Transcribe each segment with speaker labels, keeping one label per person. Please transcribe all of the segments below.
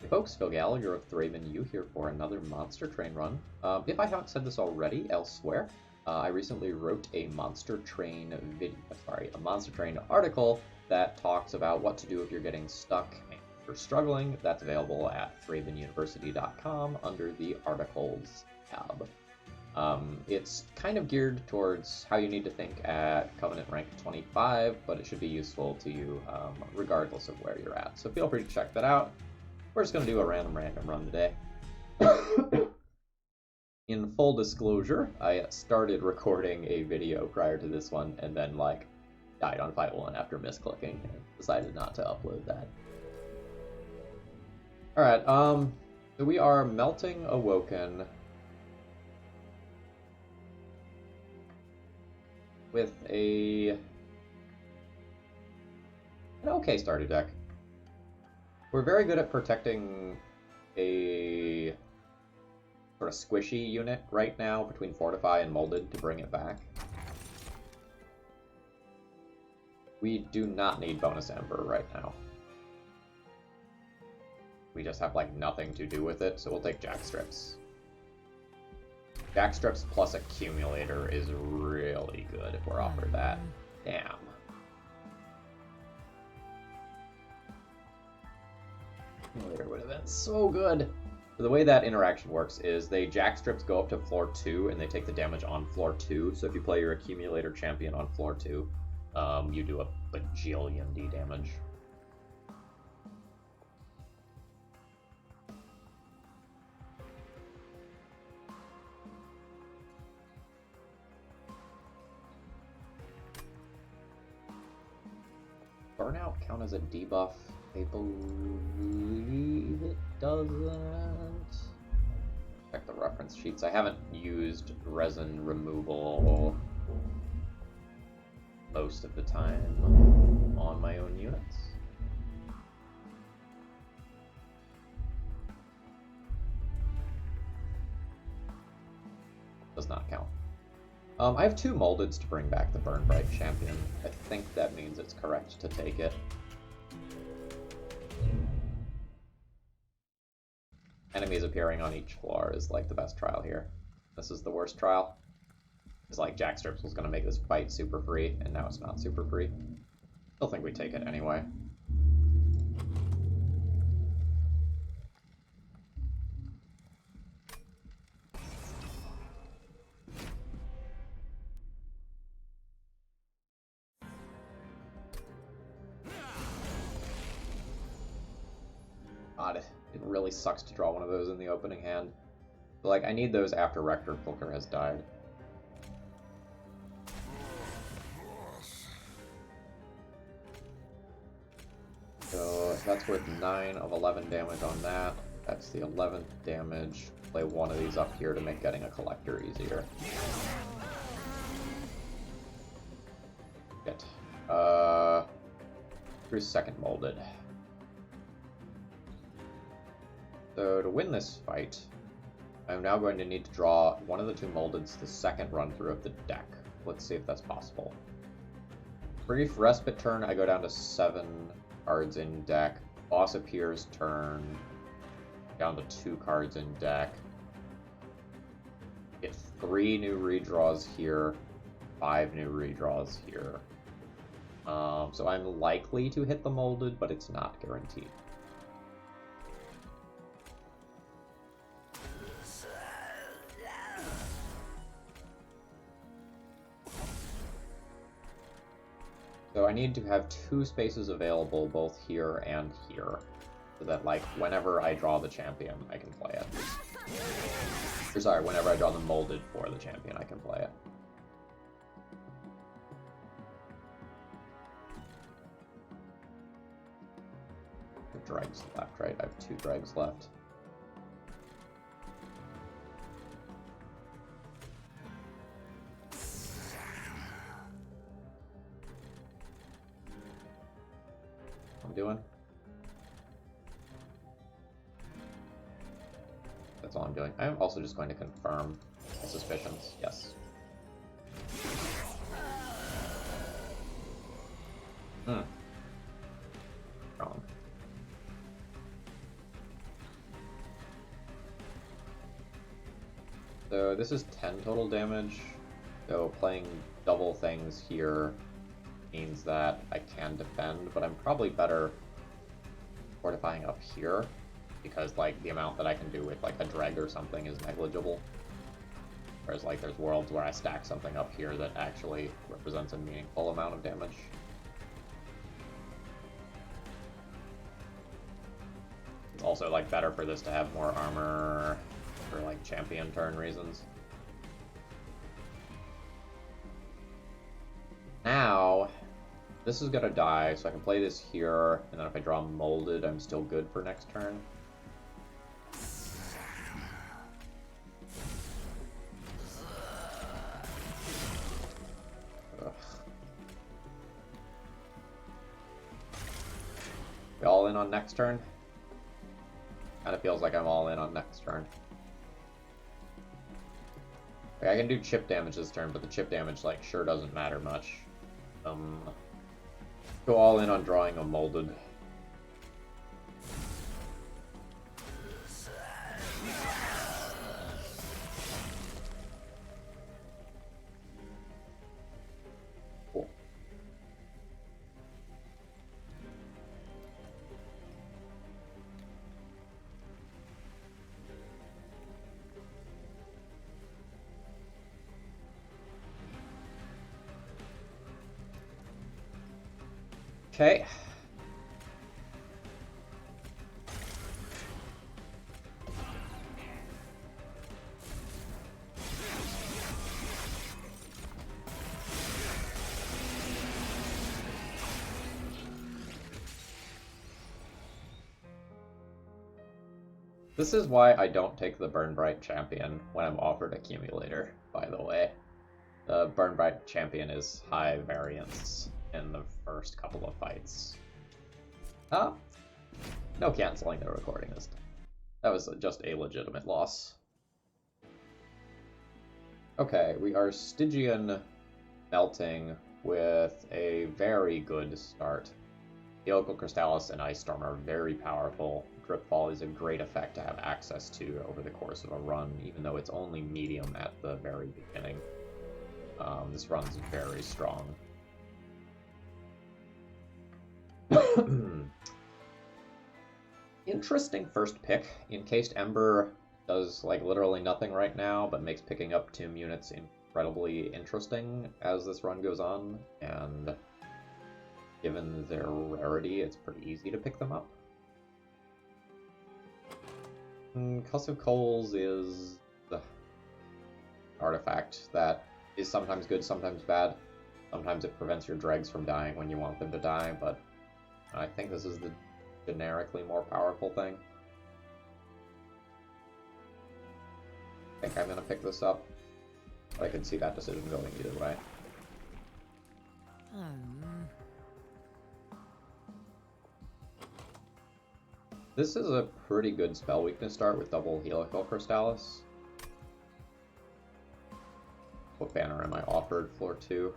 Speaker 1: Hey folks, Phil Gallagher of ThrabenU here for another Monster Train run. If I haven't said this already elsewhere, I recently wrote a Monster Train a Monster Train article that talks about what to do if you're getting stuck and you're struggling. That's available at ThrabenUniversity.com under the Articles tab. It's kind of geared towards how you need to think at Covenant rank 25, but it should be useful to you regardless of where you're at. So feel free to check that out. We're just going to do a random run today. In full disclosure, I started recording a video prior to this one and then died on Fight 1 after misclicking and decided not to upload that. Alright, so we are Melting Awoken with an okay starter deck. We're very good at protecting a sort of squishy unit right now between Fortify and Molded to bring it back. We do not need bonus Ember right now. We just have nothing to do with it, so we'll take Jackstrips. Jackstrips plus Accumulator is really good if we're offered that. Damn. Accumulator would have been so good. So the way that interaction works is Jackstrips go up to floor 2 and they take the damage on floor 2. So if you play your Accumulator champion on floor 2, you do a bajillion D damage. Burnout count as a debuff? I believe it doesn't. Check the reference sheets. I haven't used resin removal most of the time on my own units. Does not count. I have 2 Moldeds to bring back the Burn Bright champion. I think that means it's correct to take it. Enemies appearing on each floor is the best trial here. This is the worst trial. It's Jackstrips was going to make this fight super free, and now it's not super free. Still think we take it anyway. God, it really sucks to draw one of those in the opening hand. But, I need those after Rector Booker has died. So that's worth 9 of 11 damage on that. That's the 11th damage. Play one of these up here to make getting a collector easier. Get. Here's second Molded. So to win this fight, I'm now going to need to draw one of the 2 Moldeds the second run through of the deck. Let's see if that's possible. Brief Respite turn, I go down to 7 cards in deck. Boss appears turn, down to 2 cards in deck. Get 3 new redraws here, 5 new redraws here. So I'm likely to hit the Molded, but it's not guaranteed. So I need to have 2 spaces available both here and here, so that whenever I draw the champion, I can play it. Or sorry, whenever I draw the Molded for the champion, I can play it. Dregs left, right? I have 2 dregs left. I'm doing. That's all I'm doing. I'm also just going to confirm my suspicions. Yes. Wrong. So this is 10 total damage. So playing double things here means that I can defend, but I'm probably better fortifying up here because like the amount that I can do with like a dreg or something is negligible. Whereas like there's worlds where I stack something up here that actually represents a meaningful amount of damage. It's also like better for this to have more armor for like champion turn reasons. Now, this is gonna die, so I can play this here, and then if I draw Molded, I'm still good for next turn. Ugh. We all in on next turn? Kinda feels like I'm all in on next turn. Like, I can do chip damage this turn, but the chip damage like sure doesn't matter much. Go all in on drawing a Molded. Cool. Okay. This is why I don't take the Burn Bright Champion when I'm offered Accumulator, by the way. The Burn Bright Champion is high variance in the first couple of fights. Ah, no canceling the recording this time. That was just a legitimate loss. Okay, we are Stygian melting with a very good start. Helical Crystallis and Ice Storm are very powerful. Dripfall is a great effect to have access to over the course of a run, even though it's only medium at the very beginning. This run's very strong. Interesting first pick. Encased Ember does like literally nothing right now, but makes picking up Tomb units incredibly interesting as this run goes on, and given their rarity, it's pretty easy to pick them up. Cuss of Coals is the artifact that is sometimes good, sometimes bad. Sometimes it prevents your dregs from dying when you want them to die, but I think this is the generically more powerful thing. I think I'm going to pick this up, but I can see that decision going either way. This is a pretty good spell weakness start with double Helical Crystallis. What banner am I offered? Floor 2.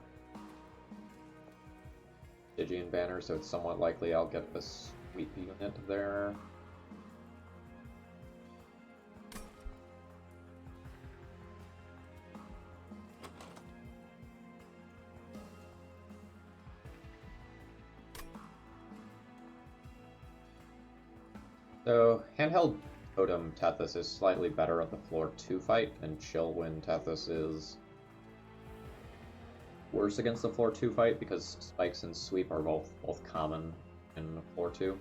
Speaker 1: Stygian banner, so it's somewhat likely I'll get this sweep unit there. So, Handheld Totem Tethys is slightly better at the floor 2 fight, and Chillwind Tethys is worse against the floor 2 fight because Spikes and Sweep are both common in floor 2.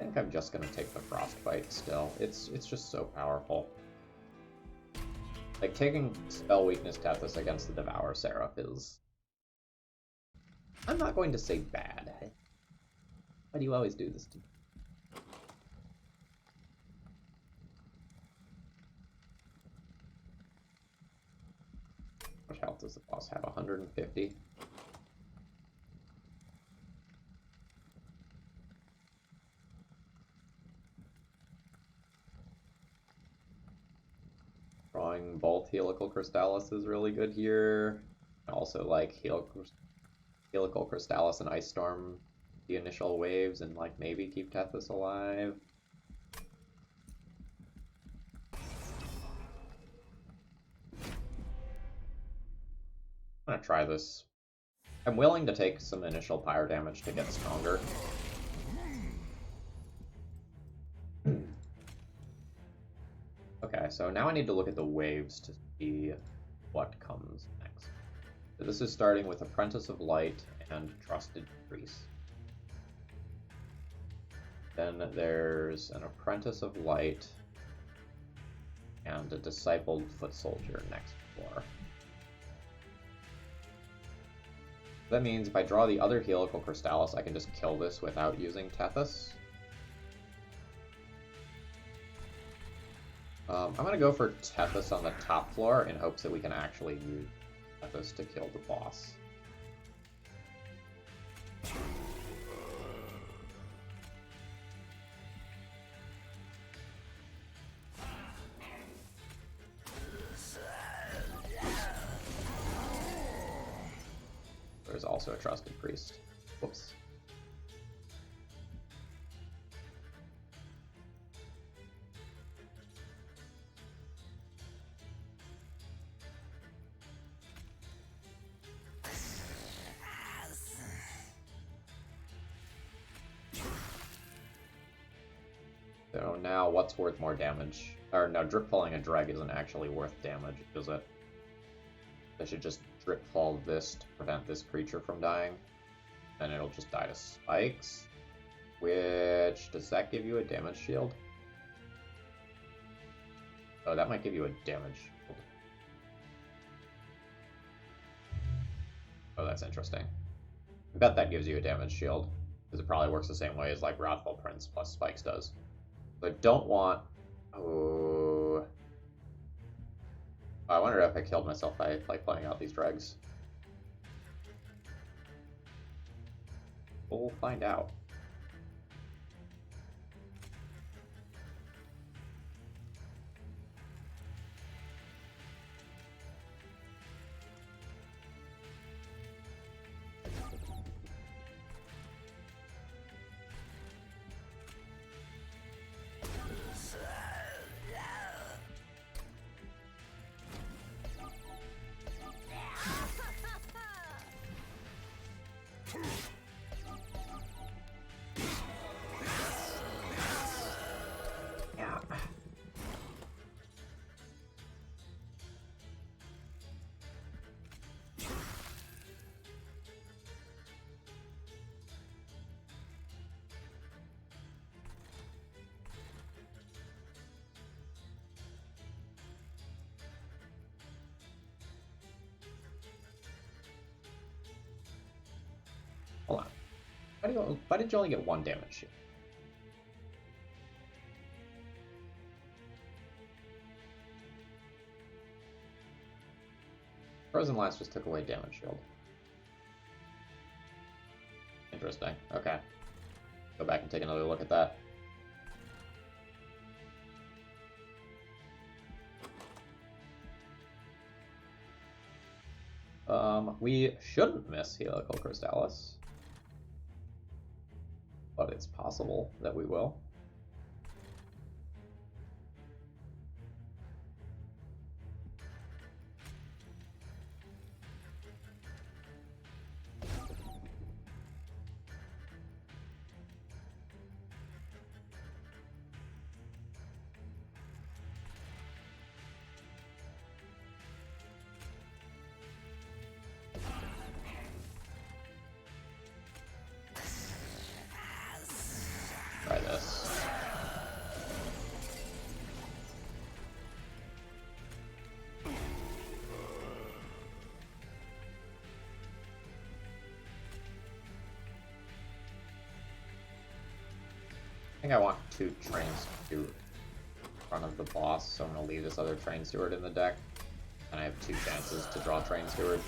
Speaker 1: I think I'm just gonna take the Frostbite still. It's just so powerful. Like, taking Spell Weakness Tethys against the Devour Seraph is... I'm not going to say bad. Why do you always do this to me? How much health does the boss have? 150? Drawing both Helical Crystallis is really good here. I also like Helical Crystallis and Ice Storm the initial waves and like maybe keep Tethys alive. I'm gonna try this. I'm willing to take some initial pyre damage to get stronger. Okay, so now I need to look at the waves to see what comes next. So this is starting with Apprentice of Light and Trusted Priest. Then there's an Apprentice of Light and a Discipled Foot Soldier next floor. That means if I draw the other Helical Crystallis, I can just kill this without using Tethys. I'm going to go for Tethys on the top floor in hopes that we can actually use Tethys to kill the boss. There's also a Trusted Priest. Whoops. So now what's worth more damage? Or no, Drip Falling a Dreg isn't actually worth damage, is it? I should just Drip Fall this to prevent this creature from dying. Then it'll just die to spikes. Which, does that give you a damage shield? Oh, that might give you a damage shield. Oh, that's interesting. I bet that gives you a damage shield, because it probably works the same way as like Wrathful Prince plus spikes does. But I don't want... Oh... I wonder if I killed myself by playing out these dregs. We'll find out. Hold on. Why did you only get one damage shield? Frozen Lance just took away damage shield. Interesting. Okay. Go back and take another look at that. We shouldn't miss Helical Crystallis. But it's possible that we will. Try this. I think I want 2 Train Steward in front of the boss, so I'm going to leave this other Train Steward in the deck. And I have 2 chances to draw Train Steward.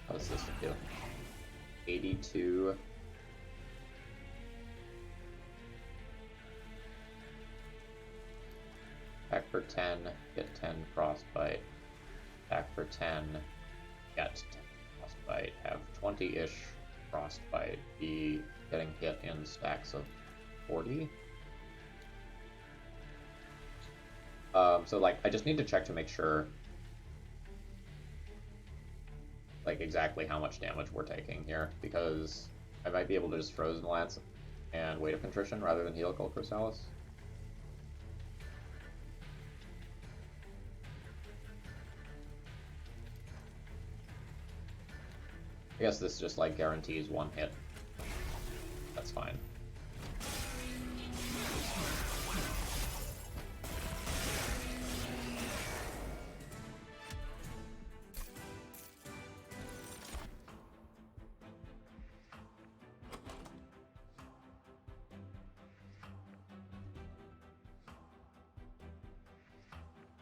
Speaker 1: What does this do? 82. Attack for 10, get 10 frostbite. Attack for 10, get 10 frostbite. Have 20-ish frostbite. Be getting hit in stacks of 40. So like, I just need to check to make sure like exactly how much damage we're taking here, because I might be able to just Frozen Lance and Weight of Contrition rather than heal Cold Chrysalis. I guess this just like guarantees one hit. That's fine.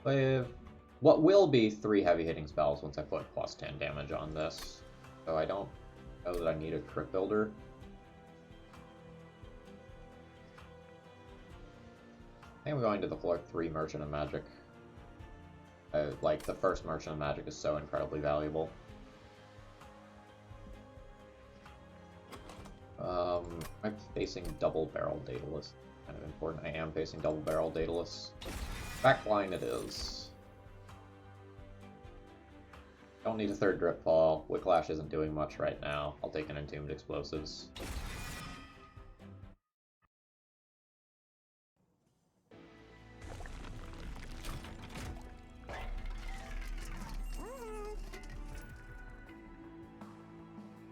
Speaker 1: With what will be 3 heavy hitting spells once I put plus 10 damage on this. So I don't know that I need a crit builder. I think I'm going to the floor 3 Merchant of Magic. Like, the first Merchant of Magic is so incredibly valuable. I'm facing double barrel Daedalus. Kind of important. I am facing double barrel Daedalus. Backline it is. Don't need a third Drip Fall. Wicklash isn't doing much right now. I'll take an Entombed Explosives.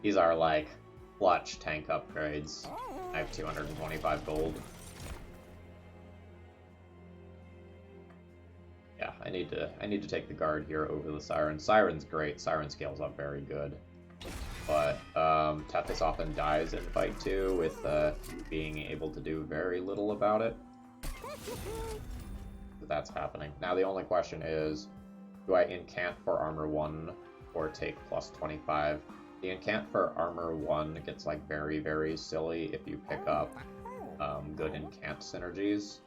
Speaker 1: These are like clutch tank upgrades. I have 225 gold. Yeah, I need to take the guard here over the Siren. Siren's great. Siren scales up very good. But Tethys often dies in fight 2 with being able to do very little about it. So that's happening. Now the only question is, do I incant for armor 1 or take plus 25? The incant for armor 1 gets like very, very silly if you pick up good incant synergies.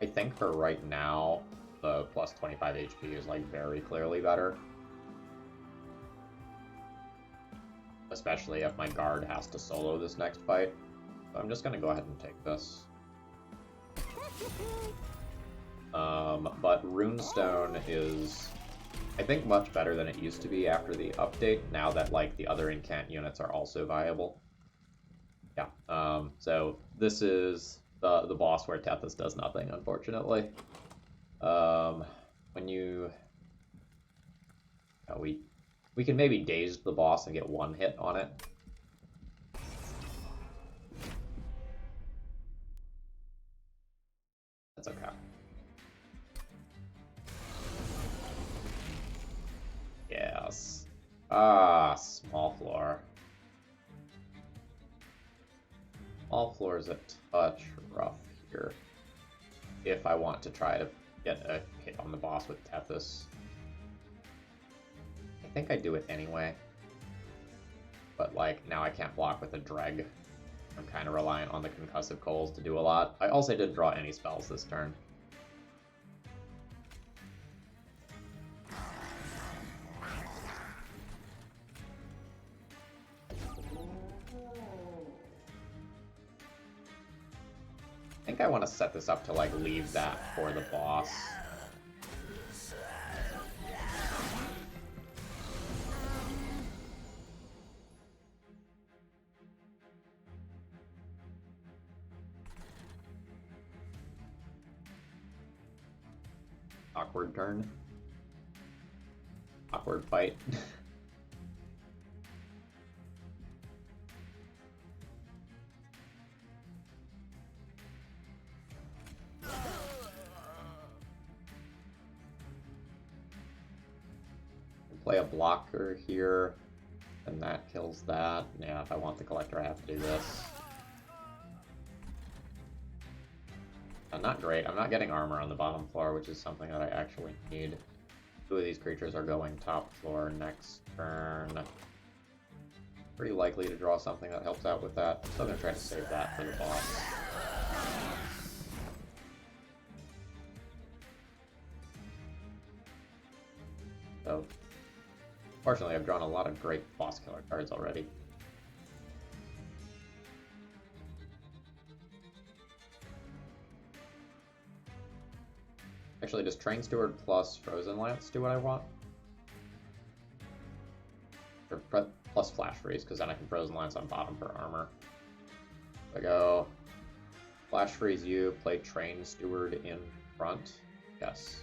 Speaker 1: I think for right now, the plus 25 HP is like very clearly better. Especially if my guard has to solo this next fight. So I'm just gonna go ahead and take this. But Runestone is, I think, much better than it used to be after the update, now that like the other incant units are also viable. Yeah, so this is the boss where Tethys does nothing, unfortunately. When you... we can maybe daze the boss and get 1 hit on it. That's okay. Yes. Small floor. Small floor is a touch rough here. If I want to try to get a hit on the boss with Tethys. I think I do it anyway. But like, now I can't block with a Dreg. I'm kind of reliant on the Concussive Coals to do a lot. I also didn't draw any spells this turn. I think I want to set this up to like leave that for the boss. Awkward turn. Awkward fight. Play a blocker here, and that kills that. Yeah, if I want the collector, I have to do this. Not great. I'm not getting armor on the bottom floor, which is something that I actually need. 2 of these creatures are going top floor next turn. Pretty likely to draw something that helps out with that. I'm still gonna try to save that for the boss. So, fortunately, I've drawn a lot of great boss killer cards already. Actually, does Train Steward plus Frozen Lance do what I want? Or plus Flash Freeze, because then I can Frozen Lance on bottom for armor. So I go Flash Freeze you, play Train Steward in front. Yes.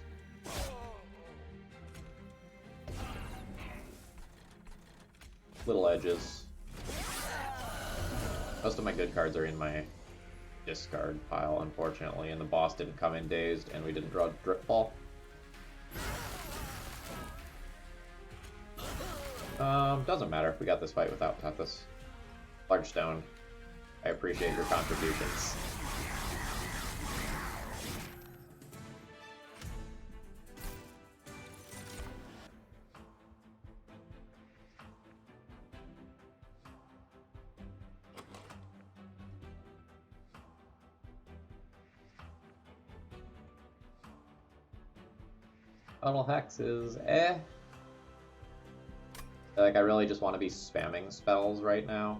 Speaker 1: Little edges. Most of my good cards are in my discard pile, unfortunately, and the boss didn't come in dazed, and we didn't draw Drip Ball. Doesn't matter. We got this fight without Tethys. Large Stone, I appreciate your contributions. Funnel Hex is eh. Like, I really just want to be spamming spells right now.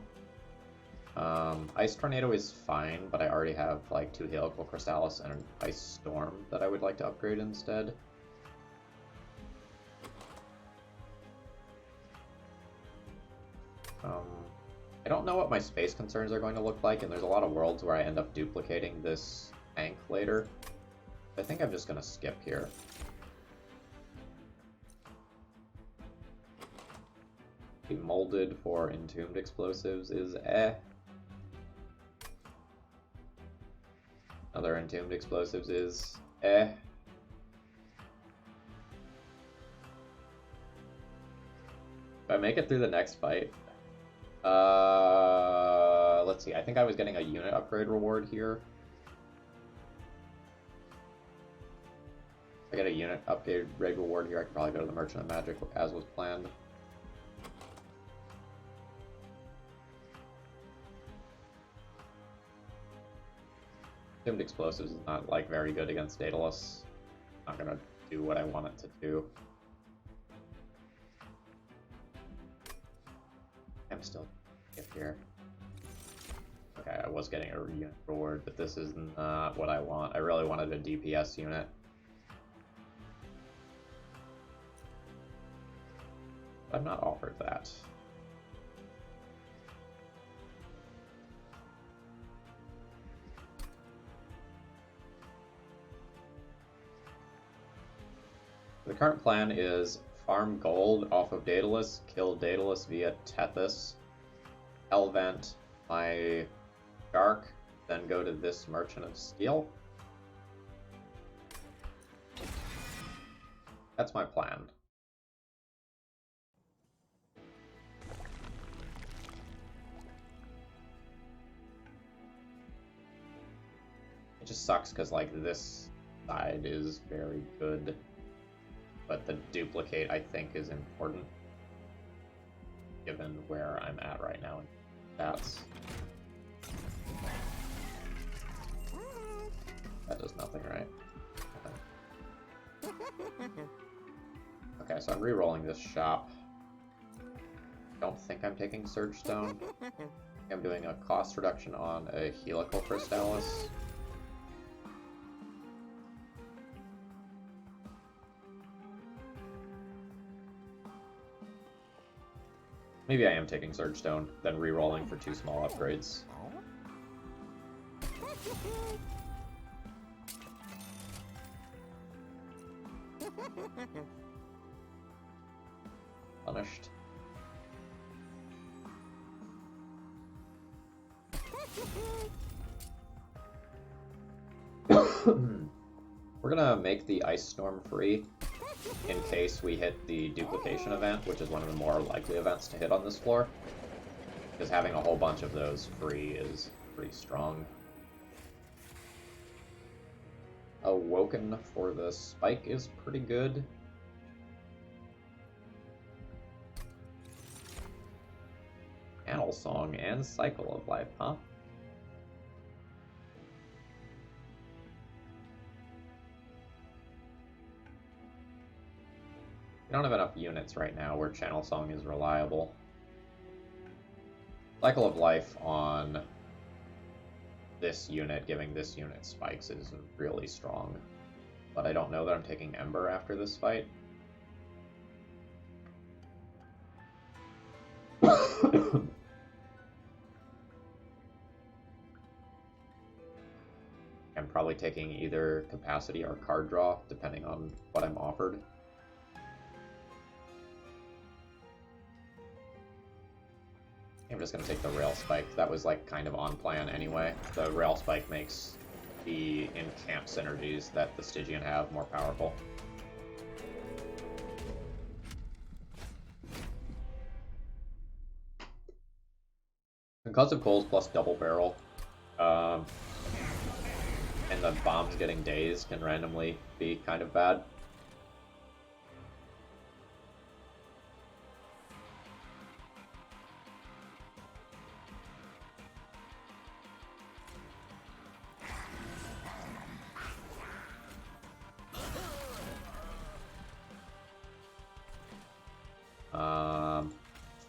Speaker 1: Ice Tornado is fine, but I already have like 2 Helical Crystallis and an Ice Storm that I would like to upgrade instead. I don't know what my space concerns are going to look like, and there's a lot of worlds where I end up duplicating this tank later. I think I'm just going to skip here. Be molded for Entombed Explosives is eh. Other Entombed Explosives is eh. If I make it through the next fight, let's see, I think I was getting a unit upgrade reward here. If I get a unit upgrade reward here, I could probably go to the Merchant of Magic as was planned. Entombed Explosives is not like very good against Daedalus. Not gonna do what I want it to do. I'm still here. Okay, I was getting a unit reward, but this is not what I want. I really wanted a DPS unit. I'm not offered that. The current plan is farm gold off of Daedalus, kill Daedalus via Tethys, Hellvent my Dark, then go to this Merchant of Steel. That's my plan. It just sucks because, like, this side is very good, but the duplicate, I think, is important, given where I'm at right now in stats. That does nothing, right? Okay, so I'm re-rolling this shop. Don't think I'm taking Surge Stone. I'm doing a cost reduction on a Helical Crystallis. Maybe I am taking Surge Stone, then re-rolling for 2 small upgrades. Punished. We're gonna make the Ice Storm free in case we hit the duplication event, which is one of the more likely events to hit on this floor. Because having a whole bunch of those free is pretty strong. Awoken for the spike is pretty good. Channel Song and Cycle of Life, huh? We don't have enough units right now where Channel Song is reliable. Cycle of Life on this unit, giving this unit spikes, is really strong. But I don't know that I'm taking Ember after this fight. I'm probably taking either Capacity or Card Draw, depending on what I'm offered. I'm just going to take the Rail Spike. That was like kind of on plan anyway. The Rail Spike makes the in-camp synergies that the Stygian have more powerful. Concussive Coals plus Double Barrel. And the bombs getting dazed can randomly be kind of bad.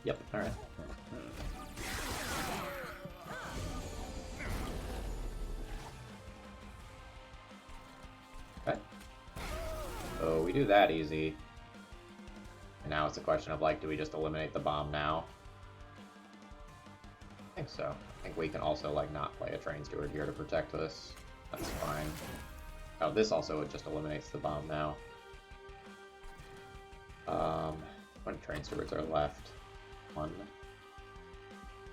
Speaker 1: Yep, alright. Okay. So we do that easy. And now it's a question of, like, do we just eliminate the bomb now? I think so. I think we can also, like, not play a Train Steward here to protect this. That's fine. Oh, this also just eliminates the bomb now. How many Train Stewards are left? One.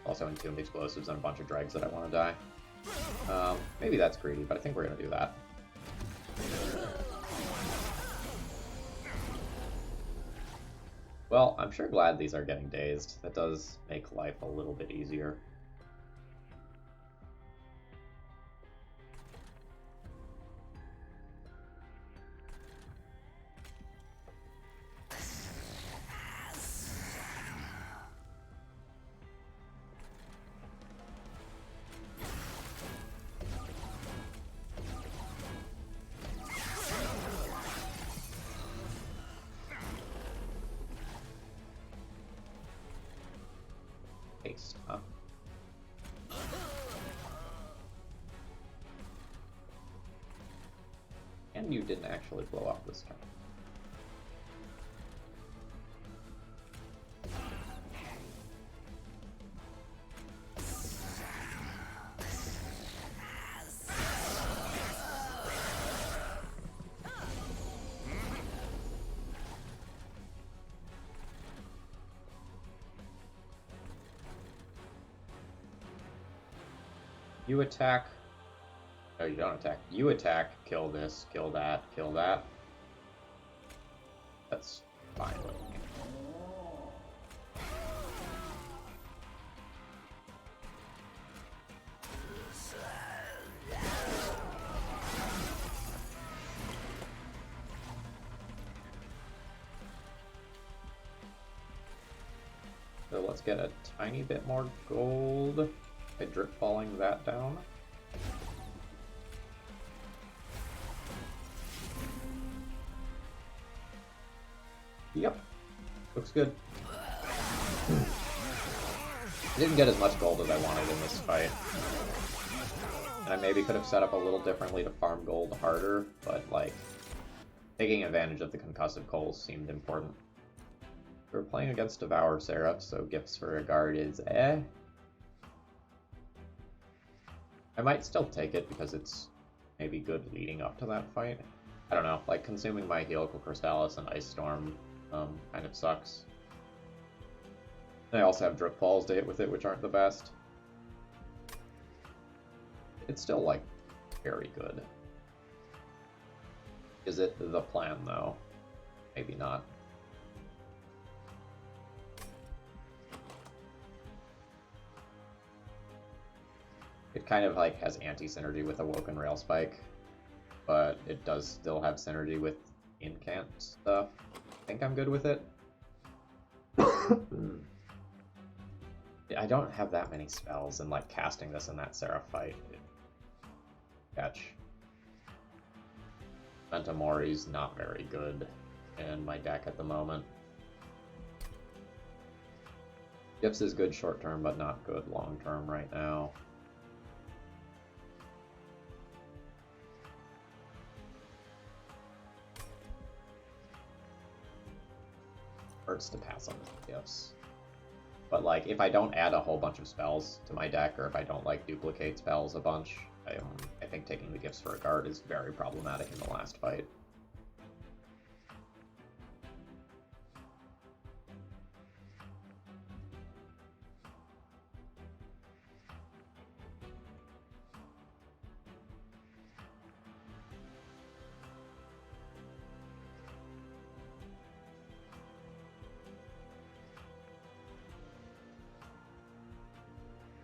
Speaker 1: Also Entombed Explosives and a bunch of dregs that I want to die. Maybe that's greedy, but I think we're going to do that. Well, I'm sure glad these are getting dazed. That does make life a little bit easier. Haste, huh? And you didn't actually blow up this turn. You attack. No, you don't attack. You attack, kill this, kill that, kill that. That's fine with me. So let's get a tiny bit more gold. By drip falling that down. Yep, looks good. I didn't get as much gold as I wanted in this fight. And I maybe could have set up a little differently to farm gold harder, but like, taking advantage of the concussive coals seemed important. We're playing against Devour Seraph, so Gifts for a Guard is eh. I might still take it because it's maybe good leading up to that fight. I don't know, like consuming my Helical Crystallis and Ice Storm kind of sucks. And I also have Drip Falls to hit with it, which aren't the best. It's still, like, very good. Is it the plan, though? Maybe not. It kind of like has anti-synergy with Awoken Rail Spike, but it does still have synergy with incant stuff. I think I'm good with it. I I don't have that many spells, and like casting this in that Seraphite catch. Mentamori's not very good in my deck at the moment. Gifts is good short term, but not good long term right now. Hurts to pass on the gifts. But like, if I don't add a whole bunch of spells to my deck, or if I don't like duplicate spells a bunch, I think taking the gifts for a guard is very problematic in the last fight.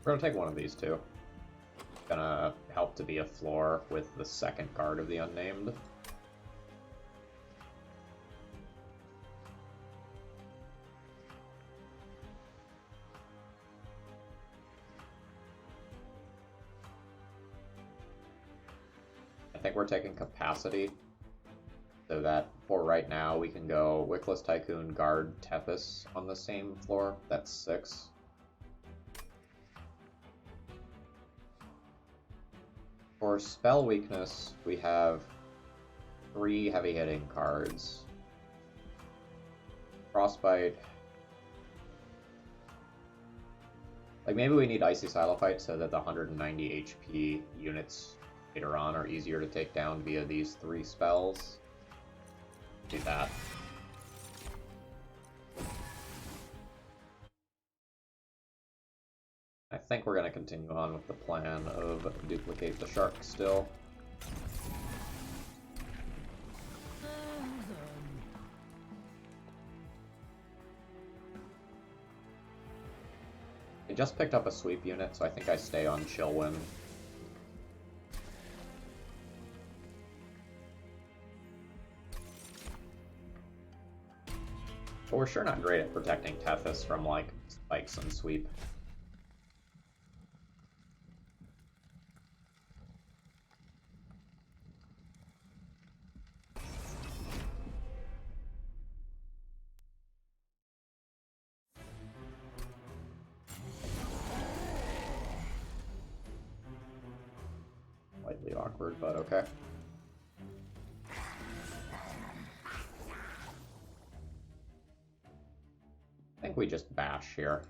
Speaker 1: We're gonna take one of these two. Gonna help to be a floor with the second card of the Unnamed. I think we're taking Capacity, so that for right now we can go Wickless Tycoon, Guard, Tethys on the same floor. That's 6. For spell weakness, we have 3 heavy-hitting cards. Frostbite. Like, maybe we need Icy Silophyte so that the 190 HP units later on are easier to take down via these 3 spells. Do that. I think we're going to continue on with the plan of duplicate the shark still. I just picked up a sweep unit, so I think I stay on Chillwind. But we're sure not great at protecting Tethys from, like, spikes and sweep. Slightly awkward, but okay. I think we just bash here.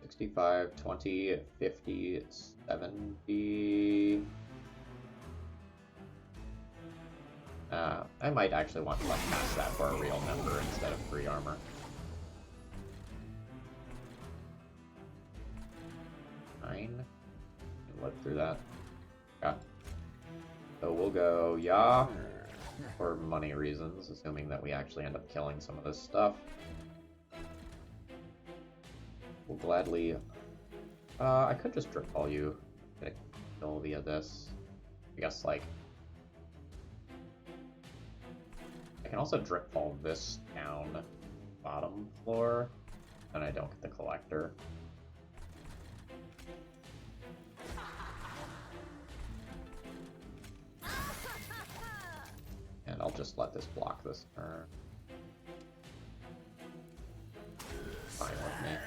Speaker 1: $65, $20, $50, $70. I might actually want to like pass that for a real number instead of free armor. Live through that. Yeah. So we'll go Ya for money reasons, assuming that we actually end up killing some of this stuff. We'll gladly... I could just drip ball you. Get a kill via this. I guess, like... I can also drip ball this down bottom floor, and I don't get the collector. And I'll just let this block this turn. Fine with me.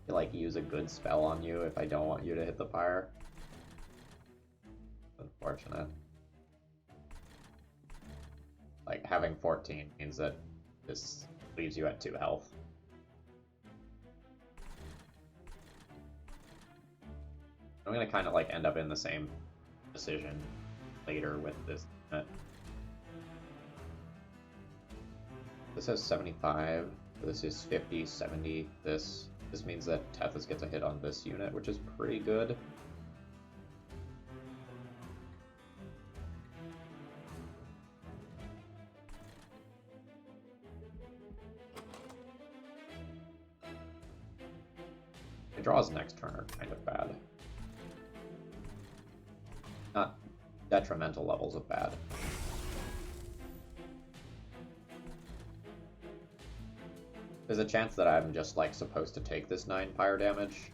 Speaker 1: I like use a good spell on you if I don't want you to hit the fire. Unfortunate. Like, having 14 means that this leaves you at 2 health. I'm gonna kind of like end up in the same decision later with this unit. This has 75, this is 50, 70, this means that Tethys gets a hit on this unit, which is pretty good. draws next turn are kind of bad. Not detrimental levels of bad. There's a chance that I'm just, like, supposed to take this 9 fire damage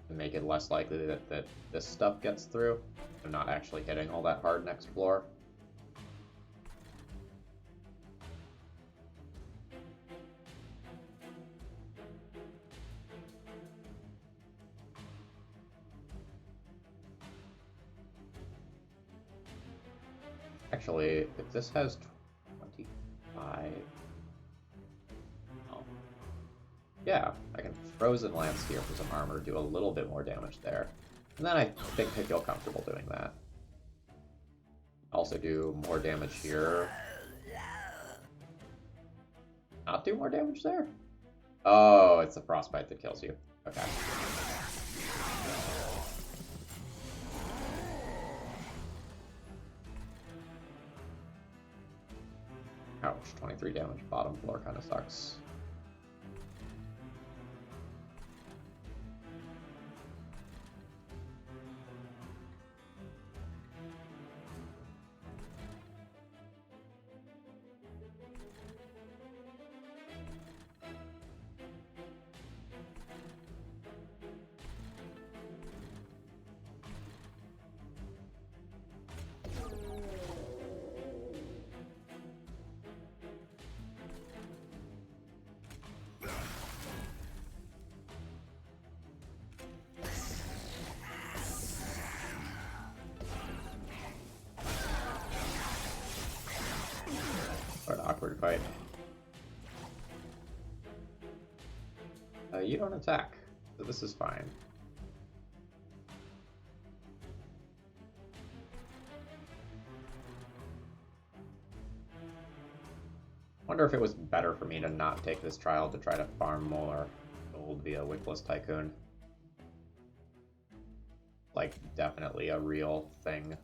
Speaker 1: to make it less likely that this stuff gets through. I'm not actually hitting all that hard next floor. Actually, if this has 25... Oh. Yeah, I can Frozen Lance here for some armor, do a little bit more damage there. And then I think I feel comfortable doing that. Also do more damage here. Not do more damage there? Oh, it's the Frostbite that kills you. Okay. Ouch, 23 damage, bottom floor kind of sucks. What an awkward fight. You don't attack, so this is fine. Wonder if it was better for me to not take this trial to try to farm more gold via Wickless Tycoon. Like, definitely a real thing.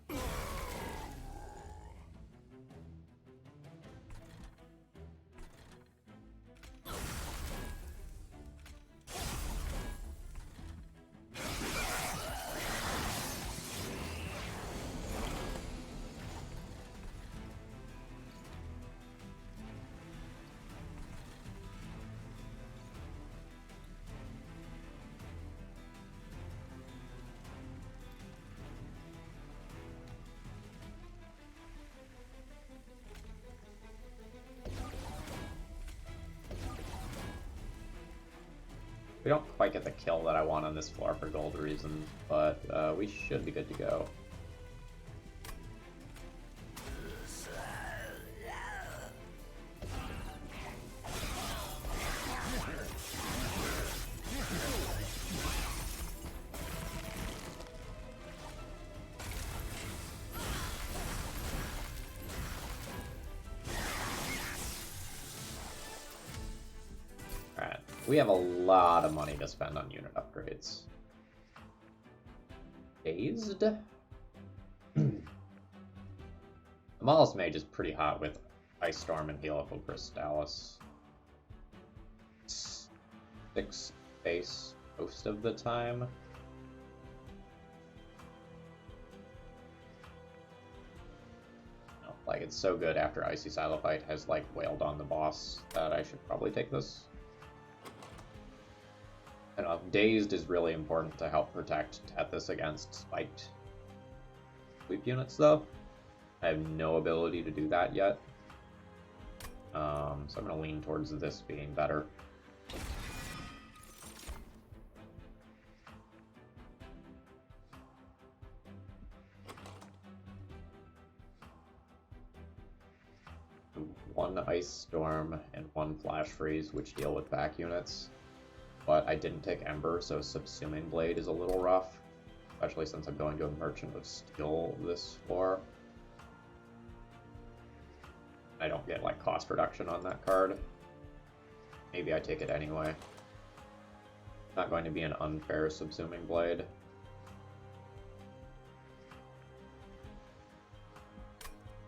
Speaker 1: We don't quite get the kill that I want on this floor for gold reasons, but we should be good to go. We have a lot of money to spend on unit upgrades. Dazed? The Mollusk Mage is pretty hot with Ice Storm and Helical Crystallis. 6 base most of the time. Oh, like, it's so good after Icy Silophyte has, like, wailed on the boss that I should probably take this. I don't know, Dazed is really important to help protect Tethys against spiked sweep units, though. I have no ability to do that yet. So I'm going to lean towards this being better. One Ice Storm and 1 Flash Freeze, which deal with back units. But I didn't take Ember, so Subsuming Blade is a little rough, especially since I'm going to a Merchant of Steel this floor. I don't get, like, cost reduction on that card. Maybe I take it anyway. Not going to be an unfair Subsuming Blade.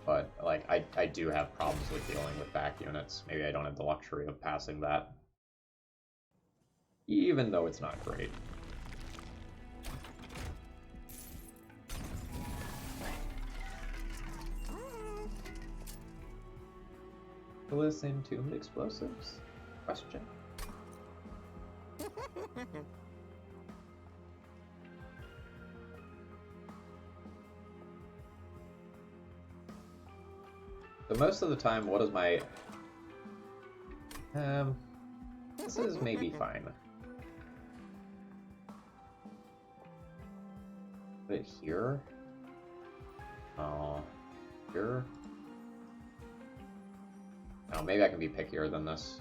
Speaker 1: But, like, I do have problems with dealing with back units. Maybe I don't have the luxury of passing that. even though it's not great. Entombed explosives? Question. So most of the time, what is my... this is maybe fine. But here? Oh, here? Oh, maybe I can be pickier than this.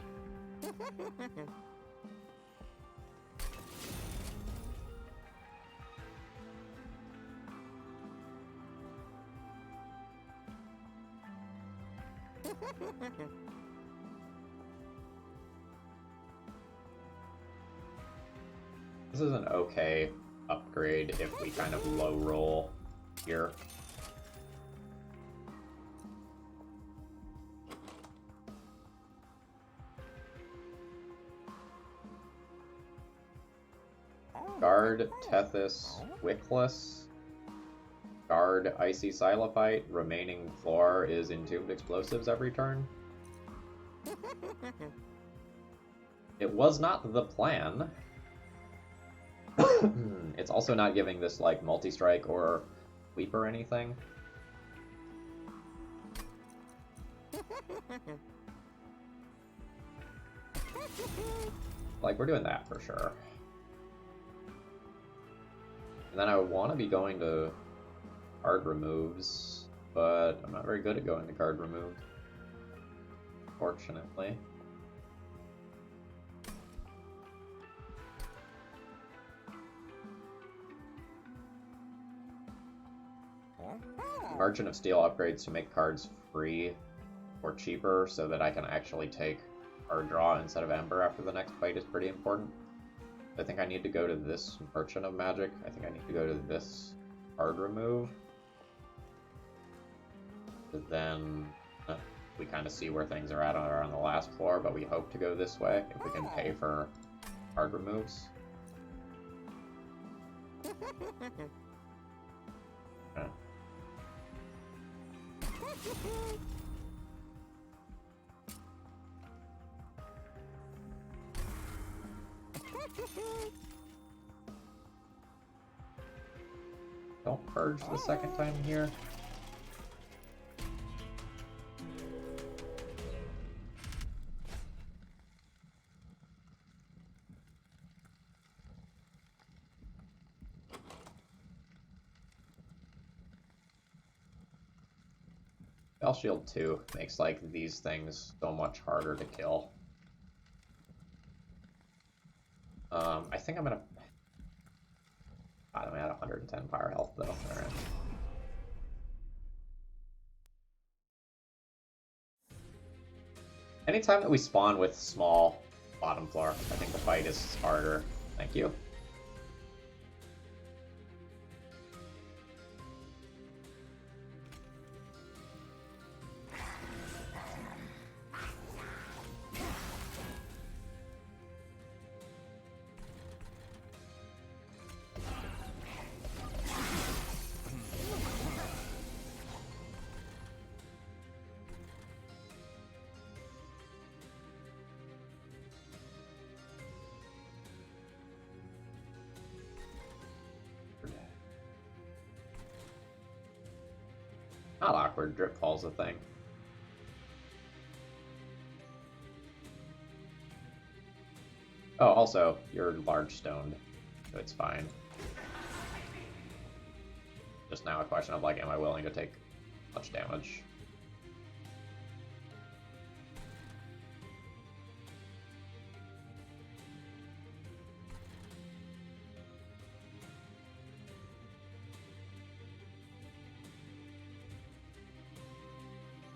Speaker 1: This is an okay upgrade if we kind of low roll here. Guard, Tethys, Wickless. Guard, Icy Silophyte. Remaining floor is Entombed Explosives every turn. It was not the plan. It's also not giving this, like, multi-strike or sweep or anything. Like, we're doing that for sure. And then I would want to be going to card removes, but I'm not very good at going to card removed, fortunately. Merchant of Steel upgrades to make cards free or cheaper so that I can actually take card draw instead of Ember after the next fight is pretty important. I think I need to go to this Merchant of Magic. I think I need to go to this card remove. But then we kind of see where things are at on the last floor, but we hope to go this way if we can pay for card removes. Okay. Don't purge the second time here. Spell Shield 2 makes, like, these things so much harder to kill. I think I'm gonna... God, I'm at 110 power health, though. Alright. Anytime that we spawn with small bottom floor, I think the fight is harder. Thank you. Not awkward, drip fall's a thing. Oh, also, you're large stoned, so it's fine. Just now a question of, like, am I willing to take much damage?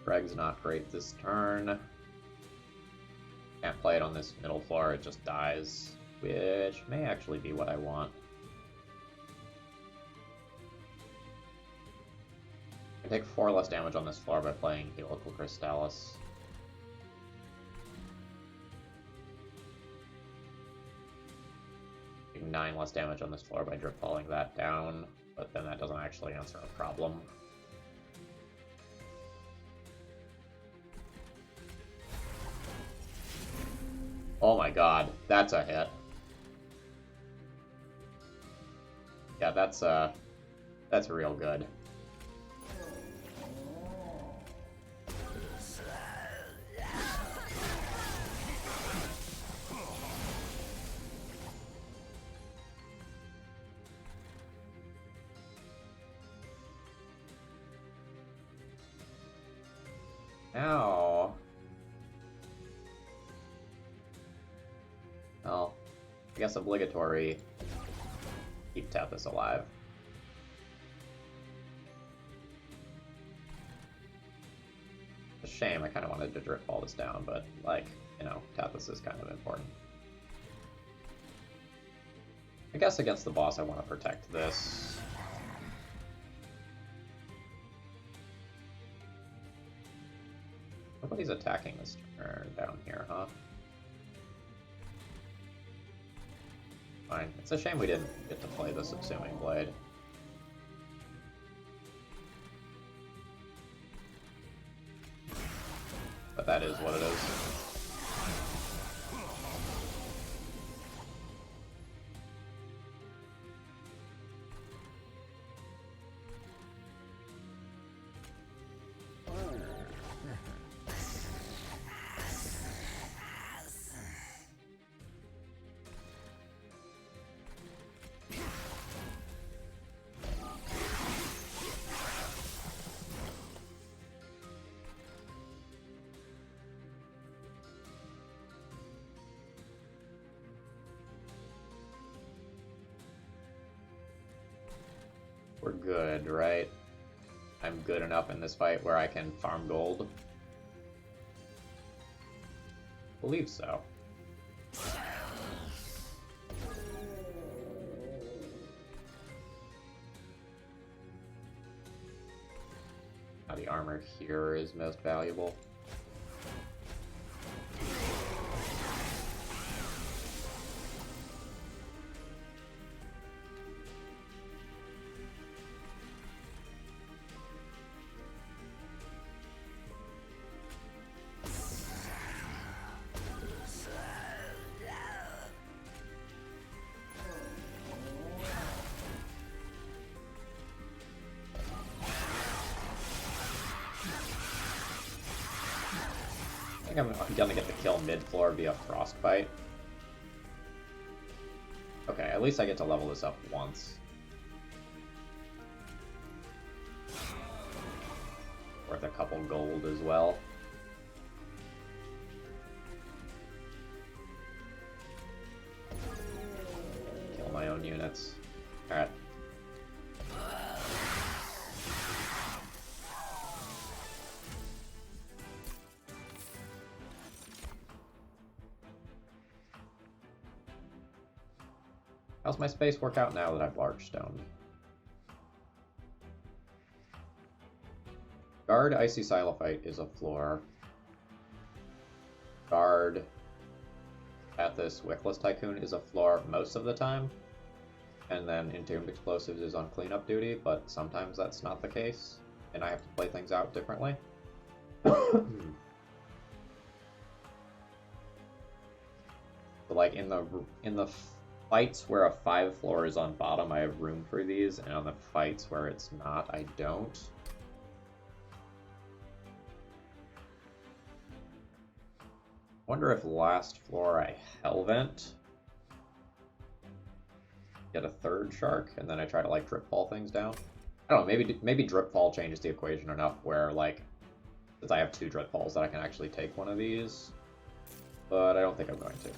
Speaker 1: Greg's not great this turn. Can't play it on this middle floor, it just dies, which may actually be what I want. I take 4 less damage on this floor by playing Helical Crystallis. 9 less damage on this floor by drip falling that down, but then that doesn't actually answer a problem. Oh my god, that's a hit. Yeah, that's real good. Now, well, I guess obligatory. Keep Tethys alive. It's a shame, I kind of wanted to drip all this down, but, like, you know, Tethys is kind of important. I guess against the boss I want to protect this. Nobody's attacking this turn down here, huh? Fine. It's a shame we didn't get to play the Subsuming Blade. But that is what it is. We're good, right? I'm good enough in this fight where I can farm gold? Believe so. Now the armor here is most valuable. I'm gonna get the kill mid-floor via Frostbite. Okay, at least I get to level this up once. Worth a couple gold as well. Kill my own units. Alright. How's my space work out now that I've large stoned? Guard Icy Silophyte is a floor. Guard Tethys Wickless Tycoon is a floor most of the time. And then Entombed Explosives is on cleanup duty, but sometimes that's not the case. And I have to play things out differently. So like in the fights where a 5 floor is on bottom, I have room for these, and on the fights where it's not, I don't. Wonder if last floor I Hellvent, get a 3rd shark, and then I try to like drip fall things down. I don't know, maybe drip fall changes the equation enough where like, since I have 2 drip falls, that I can actually take one of these, but I don't think I'm going to.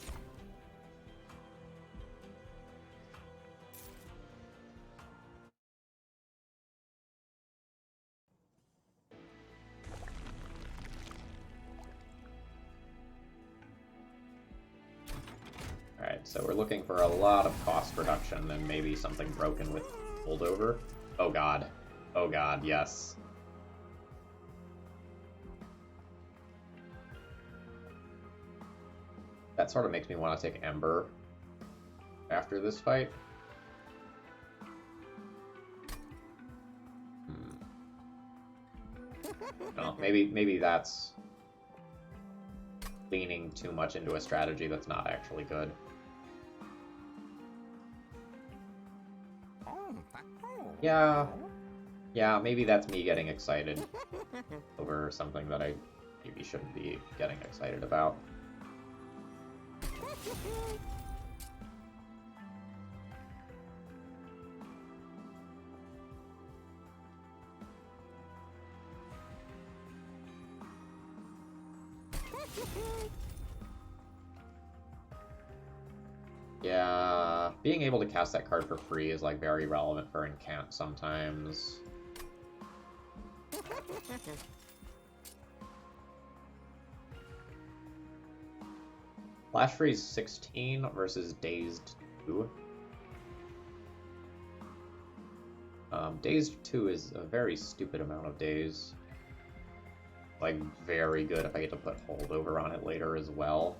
Speaker 1: Alright, so we're looking for a lot of cost reduction and maybe something broken with holdover. Oh god. Oh god, yes. That sort of makes me want to take Ember. after this fight. No, maybe that's leaning too much into a strategy that's not actually good. Yeah, maybe that's me getting excited over something that I maybe shouldn't be getting excited about. Yeah, being able to cast that card for free is like very relevant for Incant sometimes. Flash Freeze 16 versus Dazed 2. Dazed 2 is a very stupid amount of days. Like, very good if I get to put Holdover on it later as well.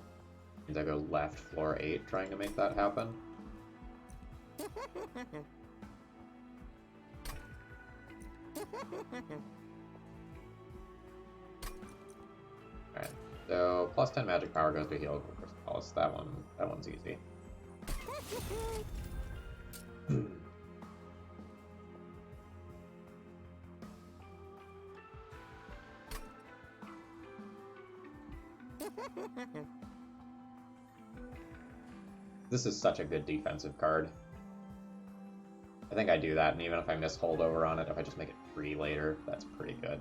Speaker 1: Means I go left floor 8 trying to make that happen. Alright, so plus 10 magic power goes to heal Palace. That one's easy. This is such a good defensive card. I think I do that, and even if I miss Holdover on it, if I just make it free later, that's pretty good.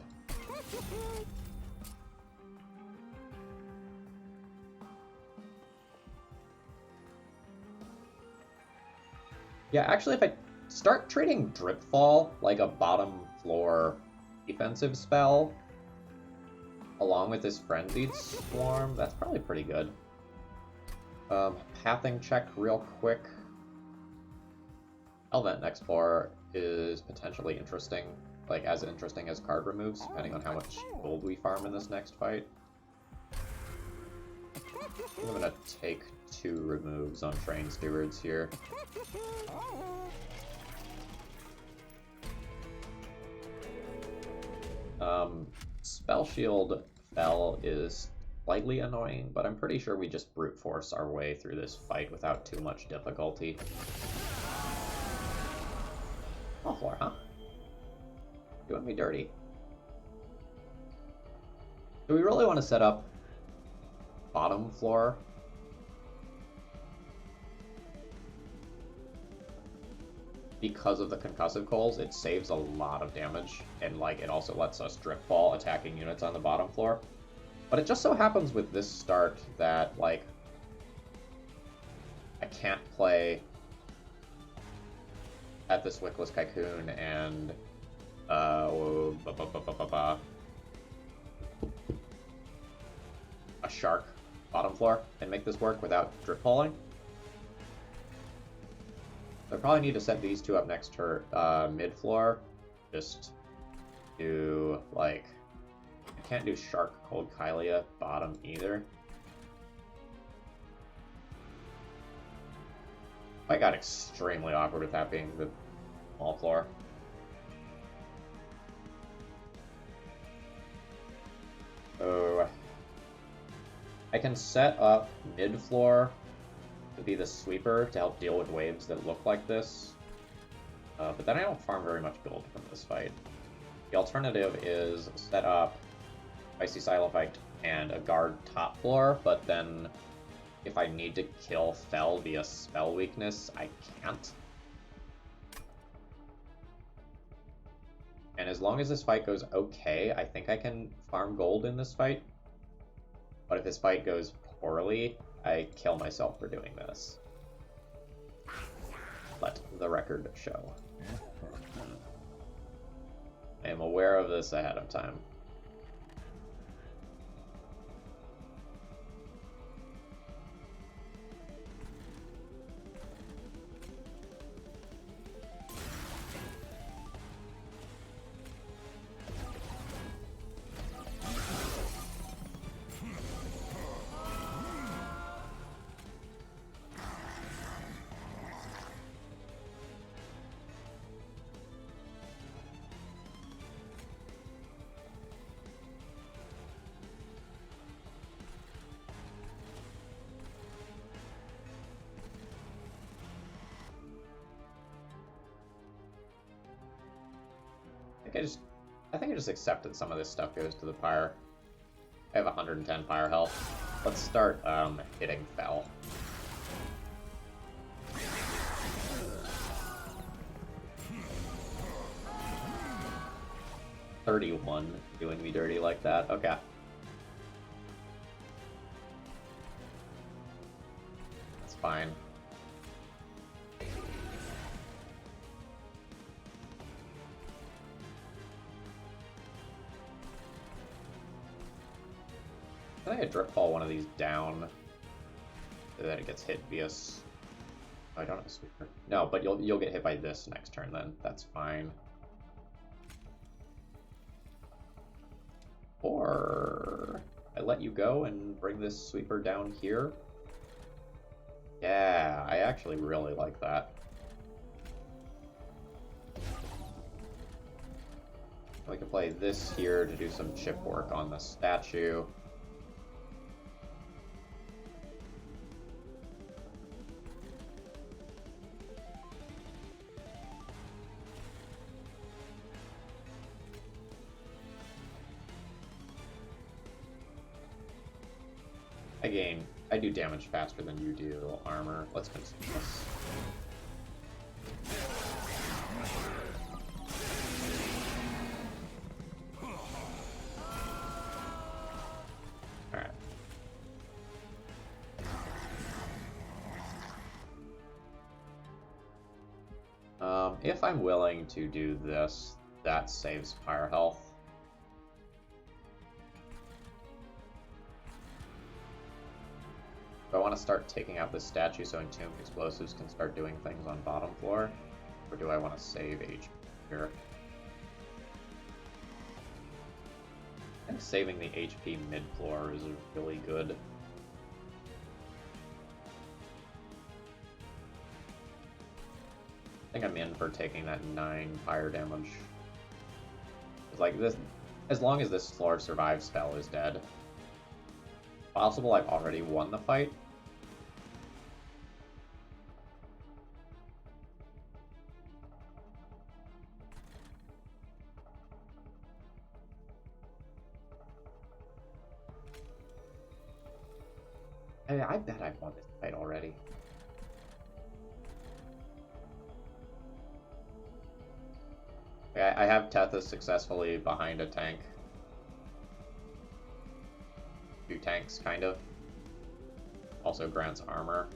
Speaker 1: Yeah, actually, if I start treating Dripfall like a bottom floor defensive spell, along with this Frenzied Swarm, that's probably pretty good. Pathing check real quick. Elvent Explorer is potentially interesting, like as interesting as card removes, depending on how much gold we farm in this next fight. I'm gonna take 2 removes on Train Stewards here. Spell Shield Fell is slightly annoying, but I'm pretty sure we just brute force our way through this fight without too much difficulty. Oh, floor, huh? Doing me dirty. Do we really want to set up bottom floor? Because of the concussive coals, it saves a lot of damage, and like it also lets us Dripfall attacking units on the bottom floor. But it just so happens with this start that, like, I can't play at this Wickless Cocoon and a Shark bottom floor and make this work without Dripfalling. I probably need to set these 2 up next to mid floor, just to, like, I can't do Shark Cold Kylia bottom either. I got extremely awkward with that being the small floor. So I can set up mid floor to be the sweeper to help deal with waves that look like this, but then I don't farm very much gold from this fight. The alternative is set up Icy Silophyte and a guard top floor, but then if I need to kill Fell via spell weakness, I can't. And as long as this fight goes okay, I think I can farm gold in this fight. But if this fight goes poorly, I kill myself for doing this. Let the record show. I am aware of this ahead of time. I think I just accept that some of this stuff goes to the pyre. I have 110 pyre health. Let's start hitting Fel. $31 doing me dirty like that. Okay. That's fine. I think I drip fall one of these down so that it gets hit via. Oh, I don't have a sweeper. No, but you'll get hit by this next turn then. That's fine. Or I let you go and bring this sweeper down here. Yeah, I actually really like that. We can play this here to do some chip work on the statue. Again, I do damage faster than you do armor. Let's consume this. Alright. If I'm willing to do this, that saves fire health. Do I want to start taking out this statue so Entombed Explosives can start doing things on bottom floor? Or do I want to save HP here? I think saving the HP mid floor is really good. I think I'm in for taking that 9 fire damage. It's like this, as long as this floor survives, Spell is dead. Possible I've already won the fight. I bet I've won this fight already. Okay, I have Tethys successfully behind a tank. 2 tanks, kind of. Also grants armor.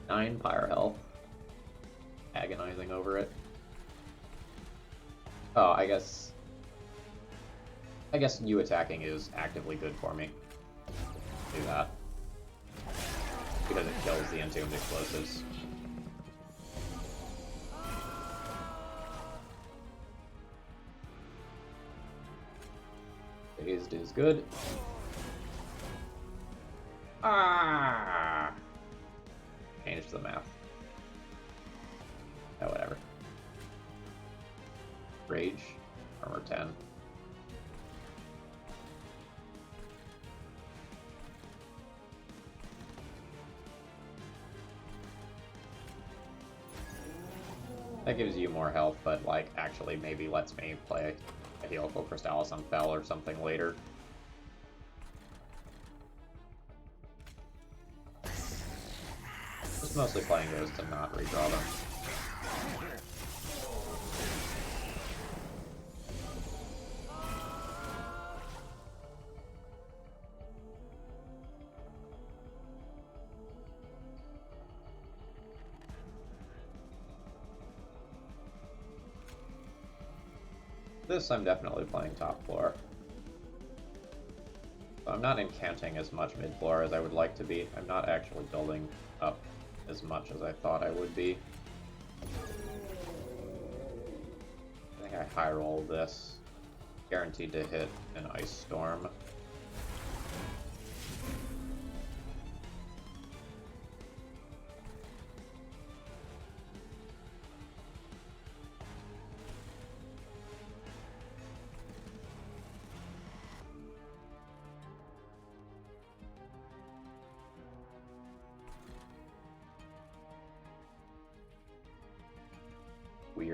Speaker 1: Nine fire health. Agonizing over it. Oh, I guess you attacking is actively good for me. Do that. Because it kills the Entombed Explosives. Dazed is good. Ah! Change the math. Oh, whatever. Rage. Armor 10. That gives you more health, but, like, actually maybe lets me play a Helical Crystallis on Fel or something later. Just mostly playing those to not redraw them. This I'm definitely playing top floor. So I'm not incanting as much mid floor as I would like to be. I'm not actually building up as much as I thought I would be. I think I high roll this. Guaranteed to hit an Ice Storm.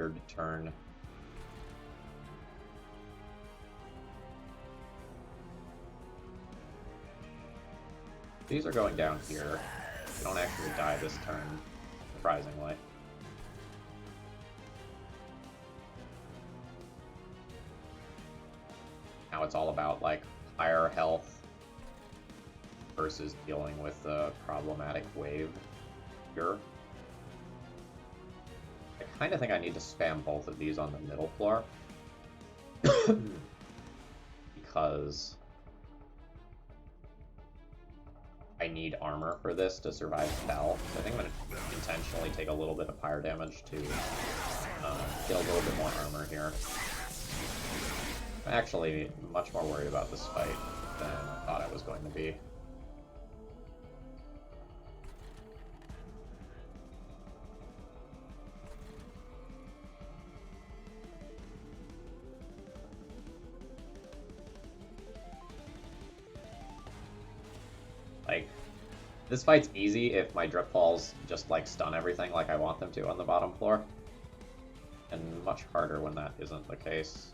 Speaker 1: weird turn. These are going down here. They don't actually die this turn, surprisingly. Now it's all about, like, higher health versus dealing with the problematic wave here. I kind of think I need to spam both of these on the middle floor. Because I need armor for this to survive spell. So I think I'm going to intentionally take a little bit of fire damage to get a little bit more armor here. I'm actually much more worried about this fight than I thought I was going to be. Like, this fight's easy if my drip balls just, like, stun everything like I want them to on the bottom floor. And much harder when that isn't the case.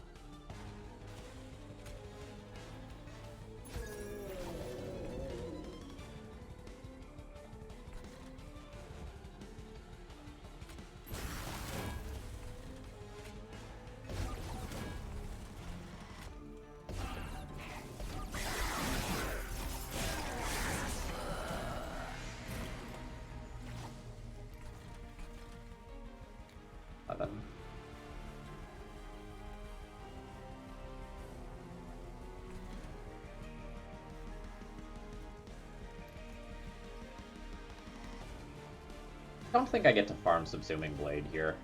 Speaker 1: I don't think I get to farm Subsuming Blade here.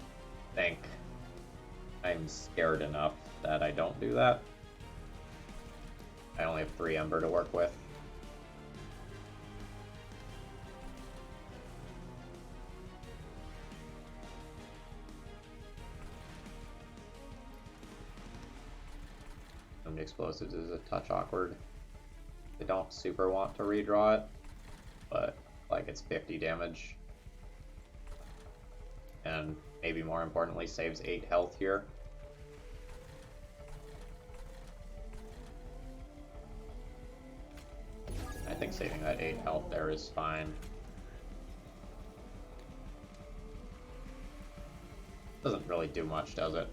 Speaker 1: I think I'm scared enough that I don't do that. I only have 3 Ember to work with. Doomed Explosives is a touch awkward. I don't super want to redraw it, but like it's 50 damage. And maybe more importantly, saves 8 health here. I think saving that 8 health there is fine. Doesn't really do much, does it?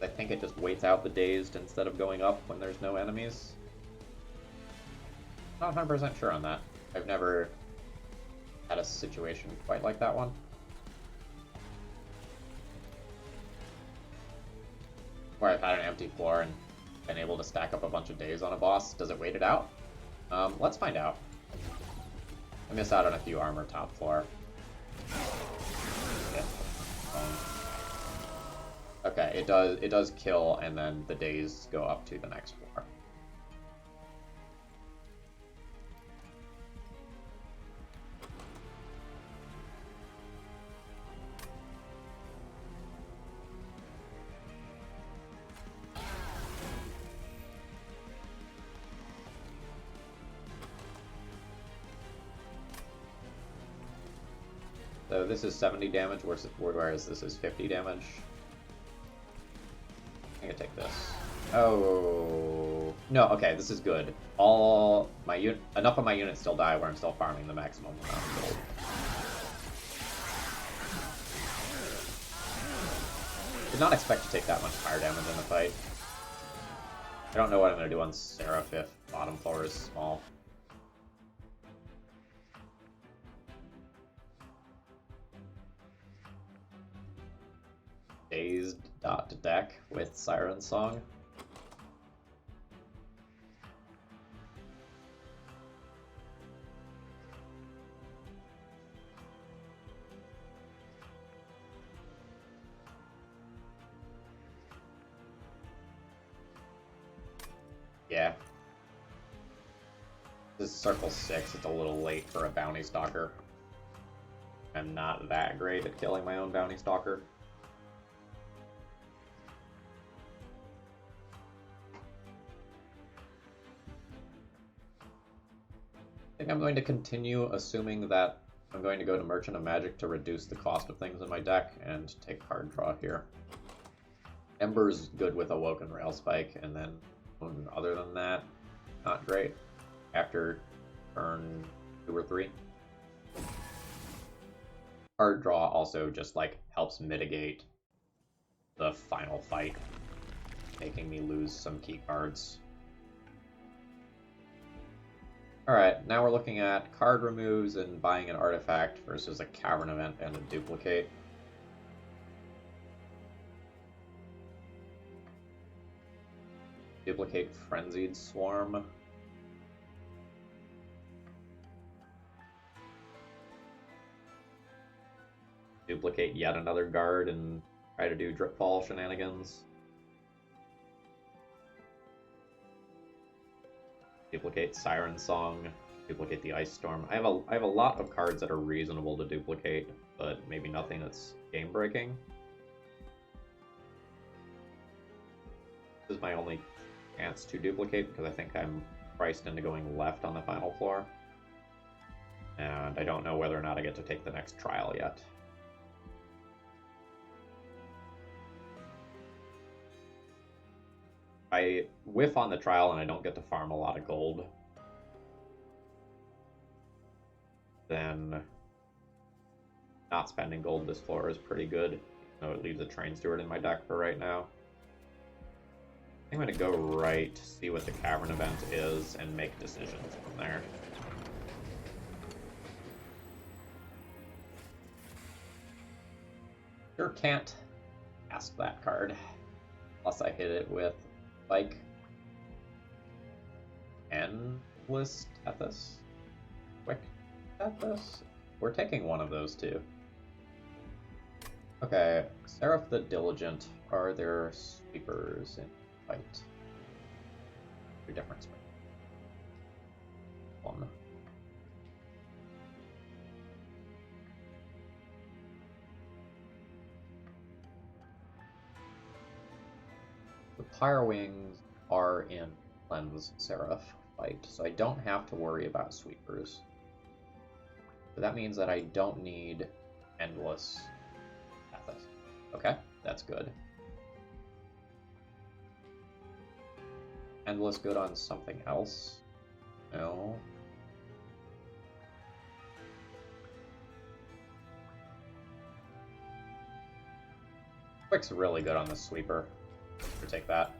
Speaker 1: I think it just waits out the dazed instead of going up when there's no enemies. Not 100% sure on that. I've never had a situation quite like that one. Where I've had an empty floor and been able to stack up a bunch of days on a boss. Does it wait it out? Let's find out. I missed out on a few armor top floor. Yeah. Okay, it does kill, and then the days go up to the next floor. So this is 70 damage, whereas this is 50 damage. I can take this. Oh no! Okay, this is good. All my enough of my units still die, where I'm still farming the maximum amount of gold. Did not expect to take that much fire damage in the fight. I don't know what I'm gonna do on Seraph if bottom floor is small. Dazed deck with Siren Song. Yeah. This is circle 6, it's a little late for a bounty stalker. I'm not that great at killing my own bounty stalker. I think I'm going to continue assuming that I'm going to go to Merchant of Magic to reduce the cost of things in my deck and take card draw here. Ember's good with Awoken Railspike, and then other than that, not great. After turn 2 or 3. Card draw also just like helps mitigate the final fight, making me lose some key cards. Alright, now we're looking at card removes and buying an artifact versus a Cavern Event and a duplicate. Duplicate Frenzied Swarm. Duplicate yet another guard and try to do Dripfall shenanigans. Duplicate Siren Song. Duplicate the Ice Storm. I have a lot of cards that are reasonable to duplicate, but maybe nothing that's game breaking. This is my only chance to duplicate because I think I'm priced into going left on the final floor. And I don't know whether or not I get to take the next trial yet. I whiff on the trial and I don't get to farm a lot of gold, then not spending gold this floor is pretty good. So it leaves a Train Steward in my deck for right now. I'm going to go right, see what the Cavern Event is, and make decisions from there. Sure can't ask that card, unless I hit it with Spike. Endless Tethys? Quick Tethys? We're taking one of those two. Okay, Seraph the Diligent. Are there sweepers in fight? Two different sweepers. One. The Pyrewings are in Cleanse Seraph fight, so I don't have to worry about sweepers. But that means that I don't need Endless Tethys. Okay, that's good. Endless good on something else? No. Quick's really good on the sweeper. Or take that.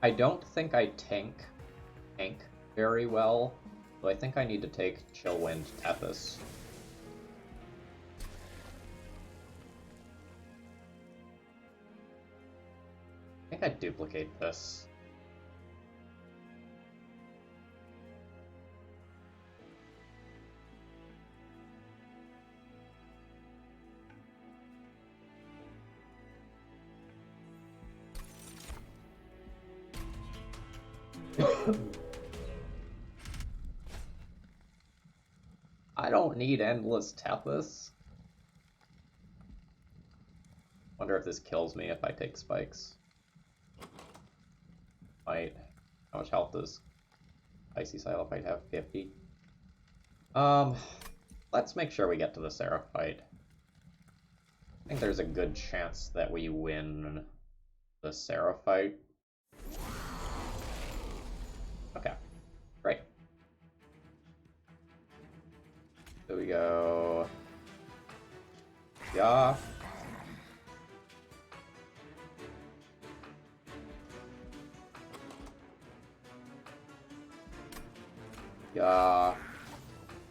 Speaker 1: I don't think I tank very well, so I think I need to take Chillwind Tethys. I think I duplicate this. I don't need Endless Tethys. Wonder if this kills me if I take spikes. Might. How much health does Icy Silophyte have? 50. Let's make sure we get to the Seraph fight. I think there's a good chance that we win the Seraph fight. Okay, great. So we go... Yeah. Yeah.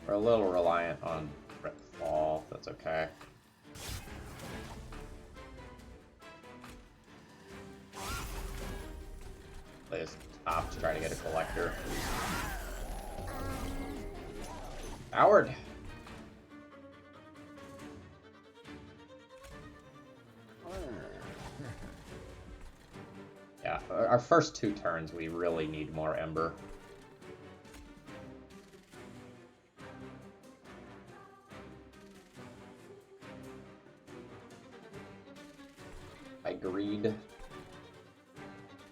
Speaker 1: We're a little reliant on Dripfall. That's okay. Play his top to try to get a collector. Howard! Yeah, our first two turns we really need more Ember. Greed.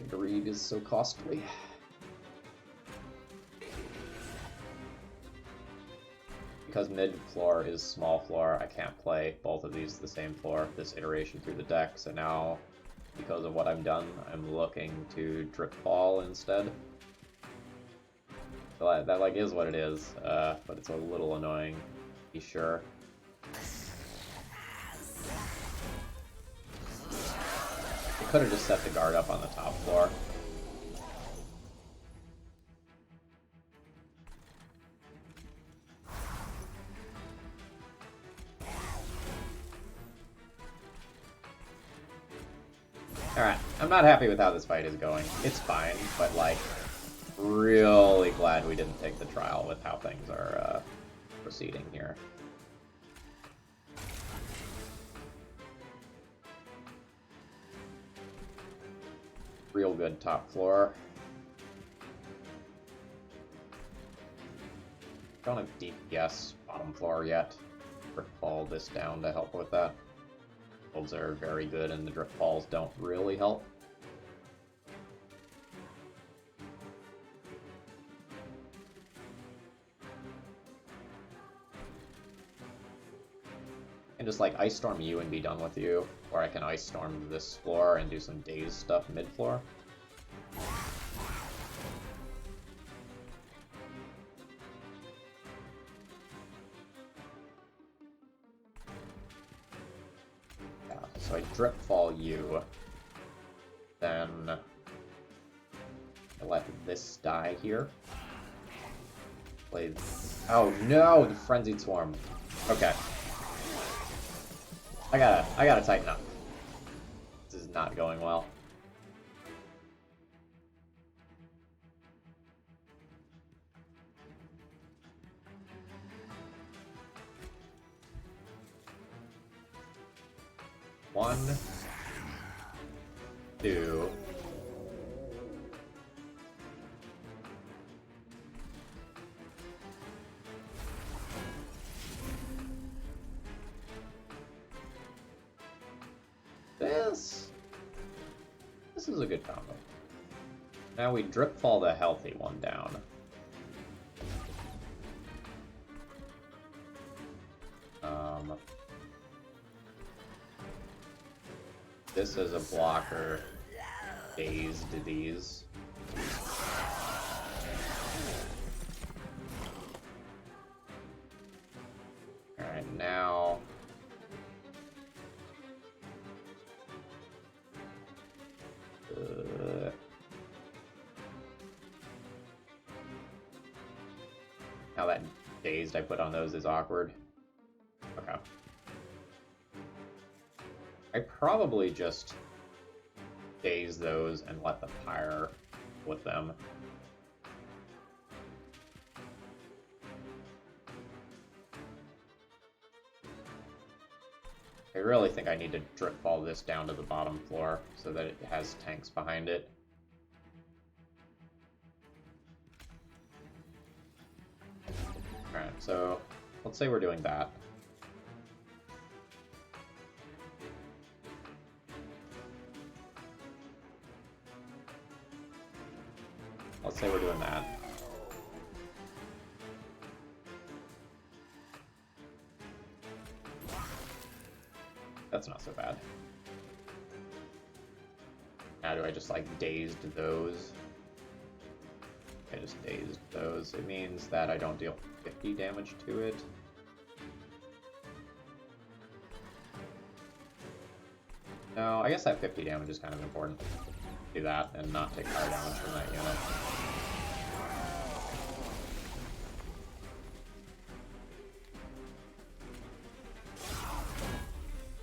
Speaker 1: Greed is so costly. Because mid-floor is small floor, I can't play both of these the same floor this iteration through the deck, so now, because of what I've done, I'm looking to drip fall instead. So that like is what it is, but it's a little annoying, to be sure. I could have just set the guard up on the top floor. Alright, I'm not happy with how this fight is going. It's fine, but like, really glad we didn't take the trial with how things are proceeding here. Real good top floor. Don't have DPS bottom floor yet. Drip fall this down to help with that. Builds are very good and the drip falls don't really help. And just like Ice Storm you and be done with you, or I can Ice Storm this floor and do some daze stuff mid-floor. Yeah, so I drip fall you, then I let this die here. Play. Oh no, the Frenzied Swarm. Okay. I gotta tighten up. This is not going well. One, two. This is a good combo. Now we drip fall the healthy one down. This is a blocker. Dazed these. Alright, now now that dazed I put on those is awkward. Okay. I probably just daze those and let the pyre with them. I really think I need to drip fall this down to the bottom floor so that it has tanks behind it. Alright, so let's say we're doing that. Let's say we're doing that. That's not so bad. Now do I just like dazed those? I just dazed those. It means that I don't deal 50 damage to it. No, I guess that 50 damage is kind of important. Do that and not take fire damage from that unit.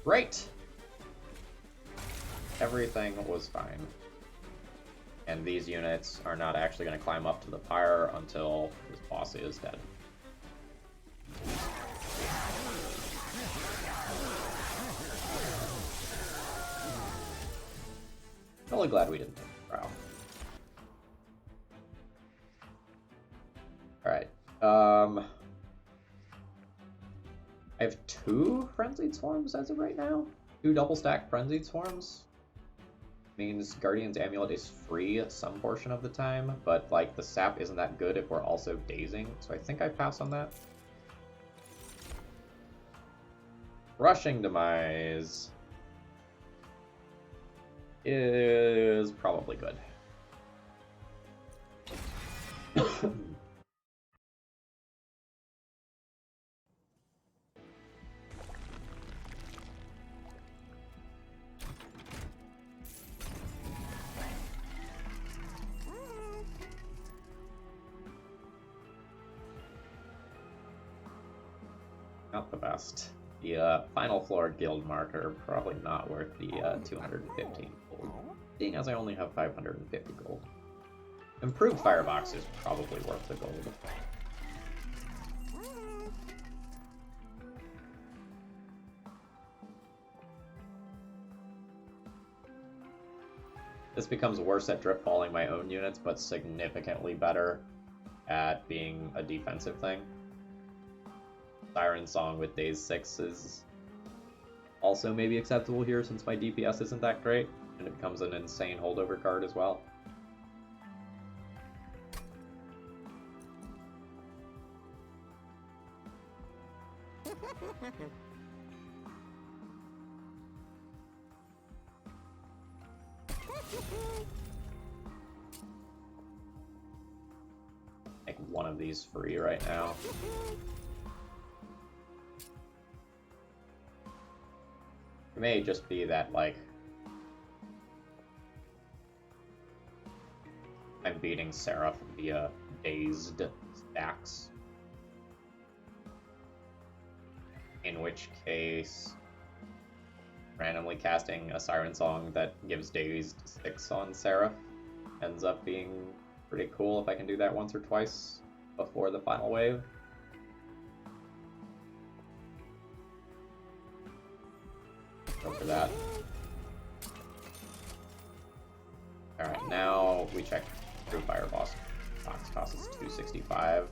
Speaker 1: Great! Everything was fine. And these units are not actually going to climb up to the pyre until this boss is dead. Really glad we didn't take the trial. Alright. I have 2 Frenzied Swarms as of right now. 2 double stack Frenzied Swarms. Means Guardian's Amulet is free some portion of the time, but like the sap isn't that good if we're also dazing, so I think I pass on that. Rushing Demise is probably good. Not the best. The final floor guild marker, probably not worth the 215 gold, seeing as I only have 550 gold. Improved Firebox is probably worth the gold. This becomes worse at drip falling my own units, but significantly better at being a defensive thing. Siren Song with Daze 6 is also maybe acceptable here since my DPS isn't that great, and it becomes an insane holdover card as well. Make one of these free right now. It may just be that, like, I'm beating Seraph via dazed stacks. In which case, randomly casting a Siren Song that gives dazed 6 on Seraph ends up being pretty cool if I can do that once or twice before the final wave. Go for that. Alright, now we check through Firebox. Box cost is 265. I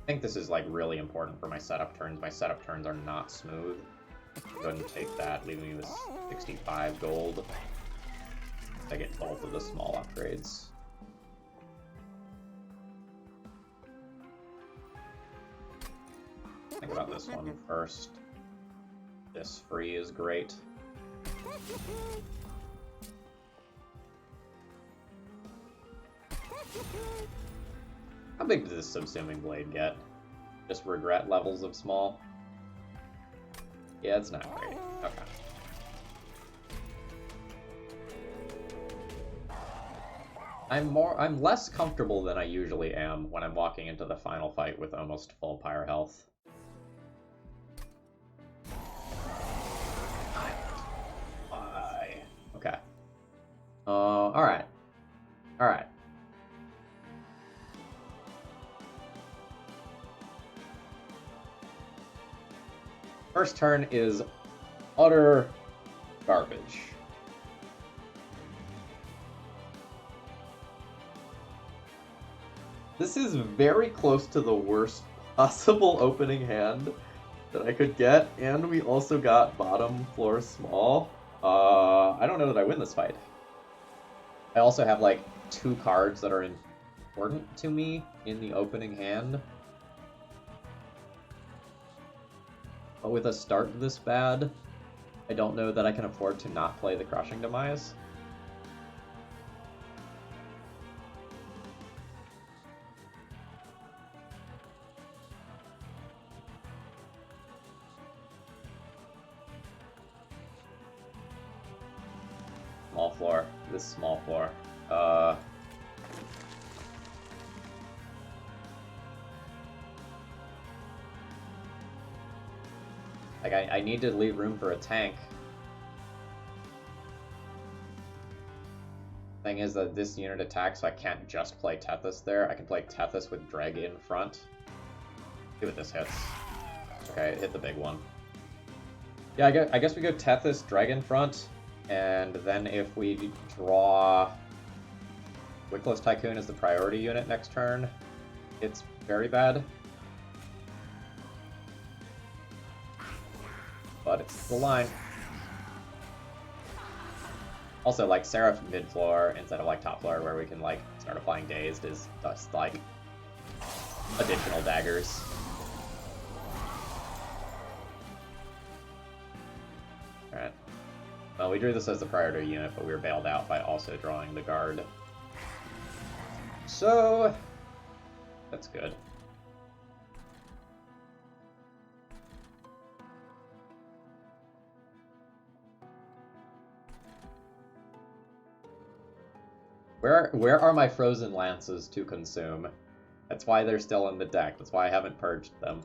Speaker 1: think this is like really important for my setup turns. My setup turns are not smooth. Go ahead and take that, leaving me with 65 gold. I get both of the small upgrades. Think about this one first. This free is great. How big does this Subsuming Blade get? Just regret levels of small? Yeah, it's not great. Okay. I'm less comfortable than I usually am when I'm walking into the final fight with almost full pyre health. Okay. Alright. Alright. First turn is utter garbage. This is very close to the worst possible opening hand that I could get, and we also got bottom floor small. I don't know that I win this fight. I also have like 2 cards that are important to me in the opening hand. But with a start this bad, I don't know that I can afford to not play the Crushing Demise. Small floor. This small floor. Like, I need to leave room for a tank. Thing is that this unit attacks, so I can't just play Tethys there. I can play Tethys with Dreg in front. See what this hits. Okay, it hit the big one. Yeah, I guess we go Tethys, Dreg in front, and then if we draw Wickless Tycoon as the priority unit next turn, it's very bad. But it's the line. Also, like, Seraph mid-floor instead of, like, top floor where we can, like, start applying Dazed is just, like, additional daggers. Alright. Well, we drew this as the priority unit, but we were bailed out by also drawing the guard. So, that's good. Where are my frozen lances to consume? That's why they're still in the deck. That's why I haven't purged them.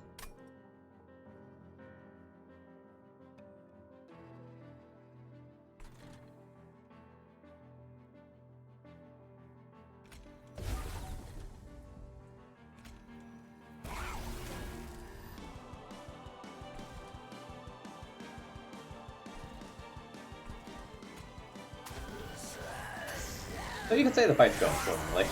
Speaker 1: So you could say the fight's going swimmingly.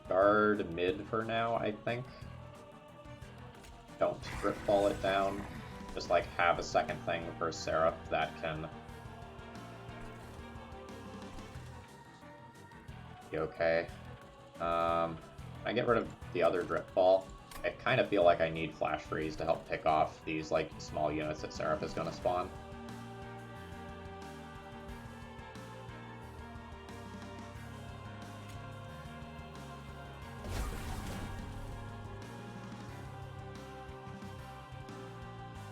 Speaker 1: Guard mid for now, I think. Don't grip ball it down. Just like have a second thing for Seraph that can be okay. I get rid of the other drip ball. I kind of feel like I need Flash Freeze to help pick off these like small units that Seraph is going to spawn.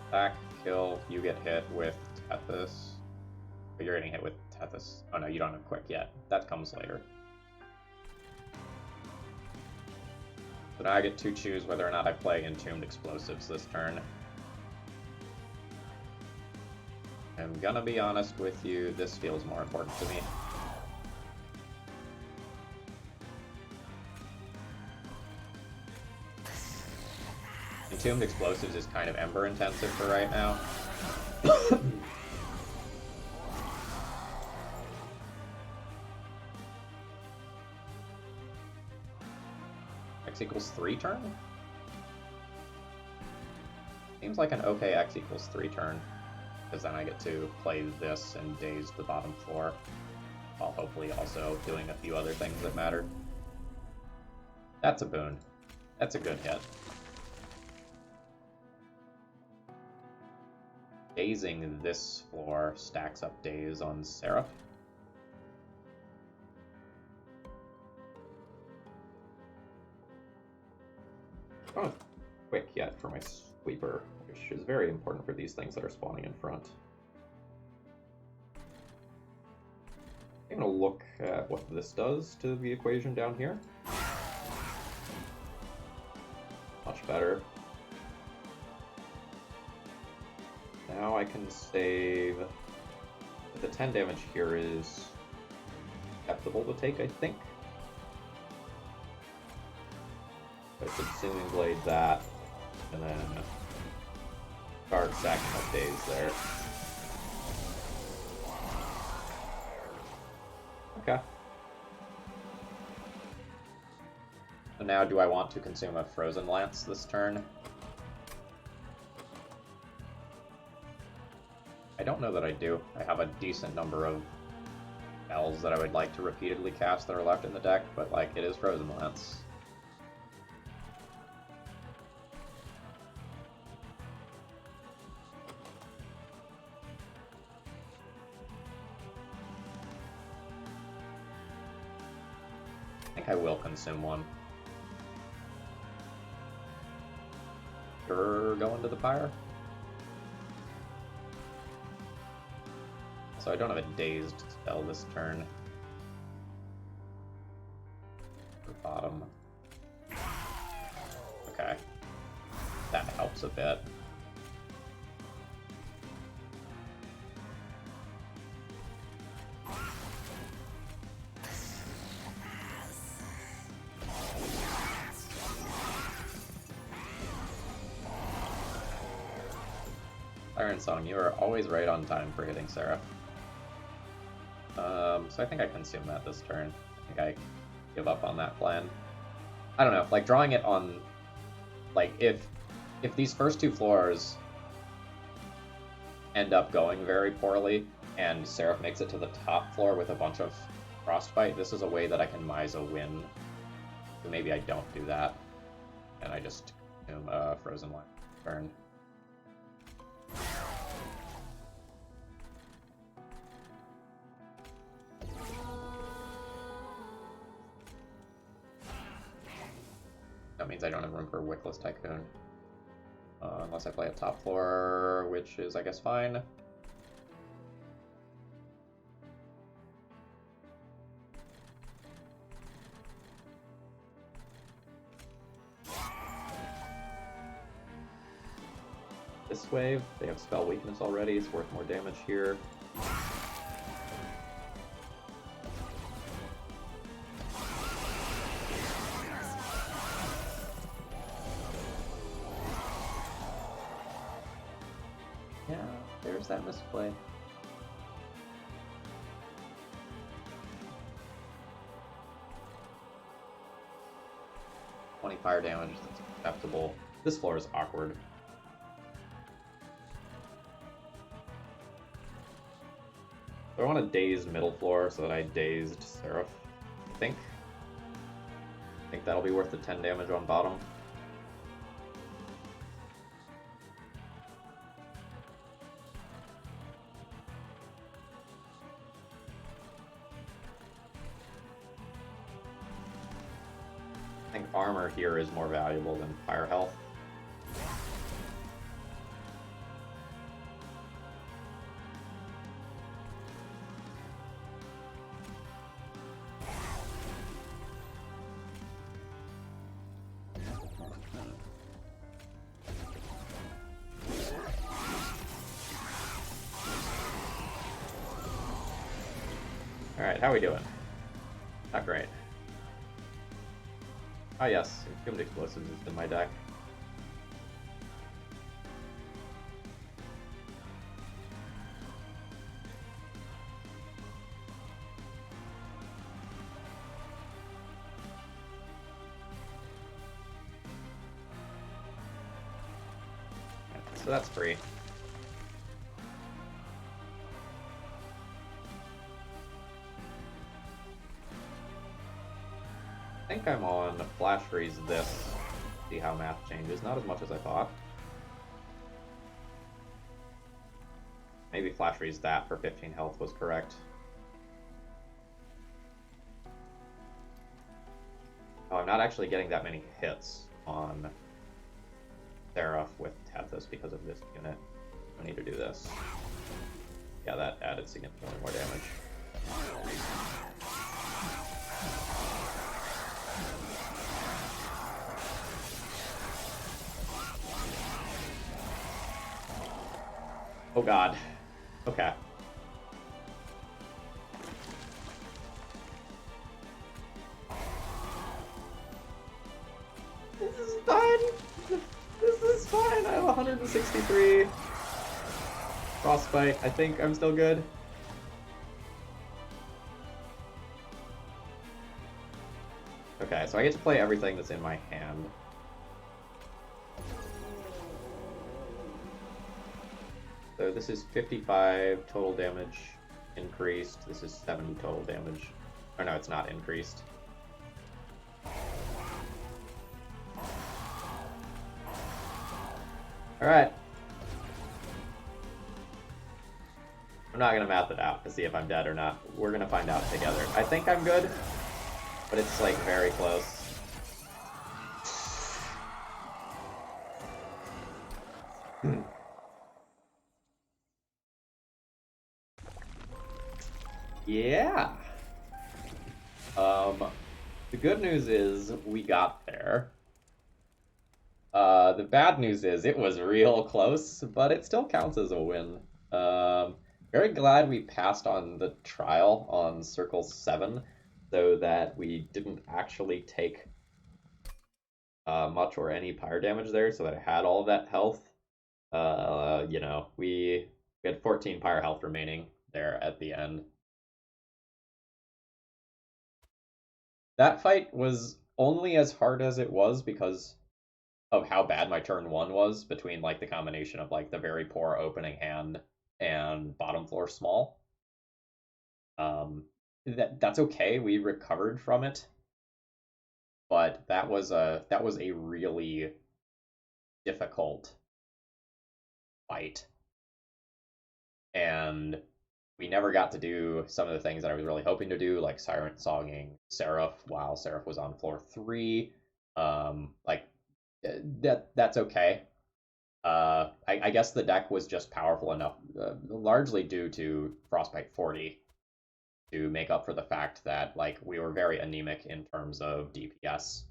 Speaker 1: Attack, kill, you get hit with Tethys. But you're getting hit with Tethys. Oh no, you don't have Quick yet. That comes later. So now I get to choose whether or not I play Entombed Explosives this turn. I'm gonna be honest with you, this feels more important to me. Entombed Explosives is kind of Ember intensive for right now. X equals 3 turn? Seems like an okay X equals 3 turn, because then I get to play this and daze the bottom floor, while hopefully also doing a few other things that matter. That's a boon. That's a good hit. Dazing this floor stacks up daze on Seraph. Oh, quick yet for my sweeper, which is very important for these things that are spawning in front. I'm gonna look at what this does to the equation down here. Much better. Now I can save... The 10 damage here is acceptable to take, I think. So Subsuming Blade that, and then start stacking up days there. Okay. So now do I want to consume a Frozen Lance this turn? I don't know that I do. I have a decent number of spells that I would like to repeatedly cast that are left in the deck, but like, it is Frozen Lance. I think I will consume one. You're going to the pyre? So I don't have a dazed spell this turn. For bottom. Okay. That helps a bit. Siren Song, you are always right on time for hitting Seraph. So I think I consume that this turn. I think I give up on that plan. I don't know, like drawing it on, like if these first two floors end up going very poorly and Seraph makes it to the top floor with a bunch of Frostbite, this is a way that I can Mize a win. So maybe I don't do that, and I just consume a Frozen Line turn. That means I don't have room for Wickless Tycoon. Unless I play a top floor, which is, I guess, fine. This wave, they have spell weakness already, it's worth more damage here. Yeah, there's that misplay. Fire damage, that's acceptable. This floor is awkward. So I want a dazed middle floor so that I dazed Seraph, I think. I think that'll be worth the 10 damage on bottom. I think armor here is more valuable than fire health. Alright, how are we doing? Not great. Ah yes, Entombed Explosives is in my deck. So that's free. I think I'm on Flash Freeze this. See how math changes. Not as much as I thought. Maybe Flash Freeze that for 15 health was correct. Oh, I'm not actually getting that many hits on Seraph with Tethys because of this unit. I need to do this. Yeah, that added significantly more damage. Oh god. Okay. This is fine. This is fine. I have 163. Frostbite. I think I'm still good. Okay, so I get to play everything that's in my hand. So this is 55 total damage increased. This is 70 total damage. Or no, it's not increased. Alright. I'm not gonna math it out to see if I'm dead or not. We're gonna find out together. I think I'm good, but it's like very close. Yeah. The good news is we got there. The bad news is it was real close, but it still counts as a win. Very glad we passed on the trial on Circle 7, so that we didn't actually take much or any pyre damage there, so that I had all of that health. We had 14 pyre health remaining there at the end. That fight was only as hard as it was because of how bad my turn one was between like the combination of like the very poor opening hand and bottom floor small. That's okay. We recovered from it, but that was a really difficult fight, and we never got to do some of the things that I was really hoping to do, like Siren Songing Seraph while Seraph was on floor three. Like that's okay. I guess the deck was just powerful enough, largely due to Frostbite 40, to make up for the fact that like we were very anemic in terms of DPS.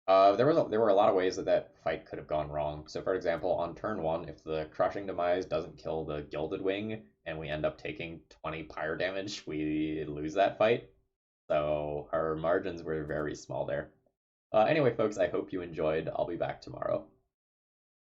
Speaker 1: There were a lot of ways that that fight could have gone wrong. So, for example, on turn one, if the Crushing Demise doesn't kill the Gilded Wing and we end up taking 20 pyre damage, we lose that fight. So our margins were very small there. Anyway, folks, I hope you enjoyed. I'll be back tomorrow.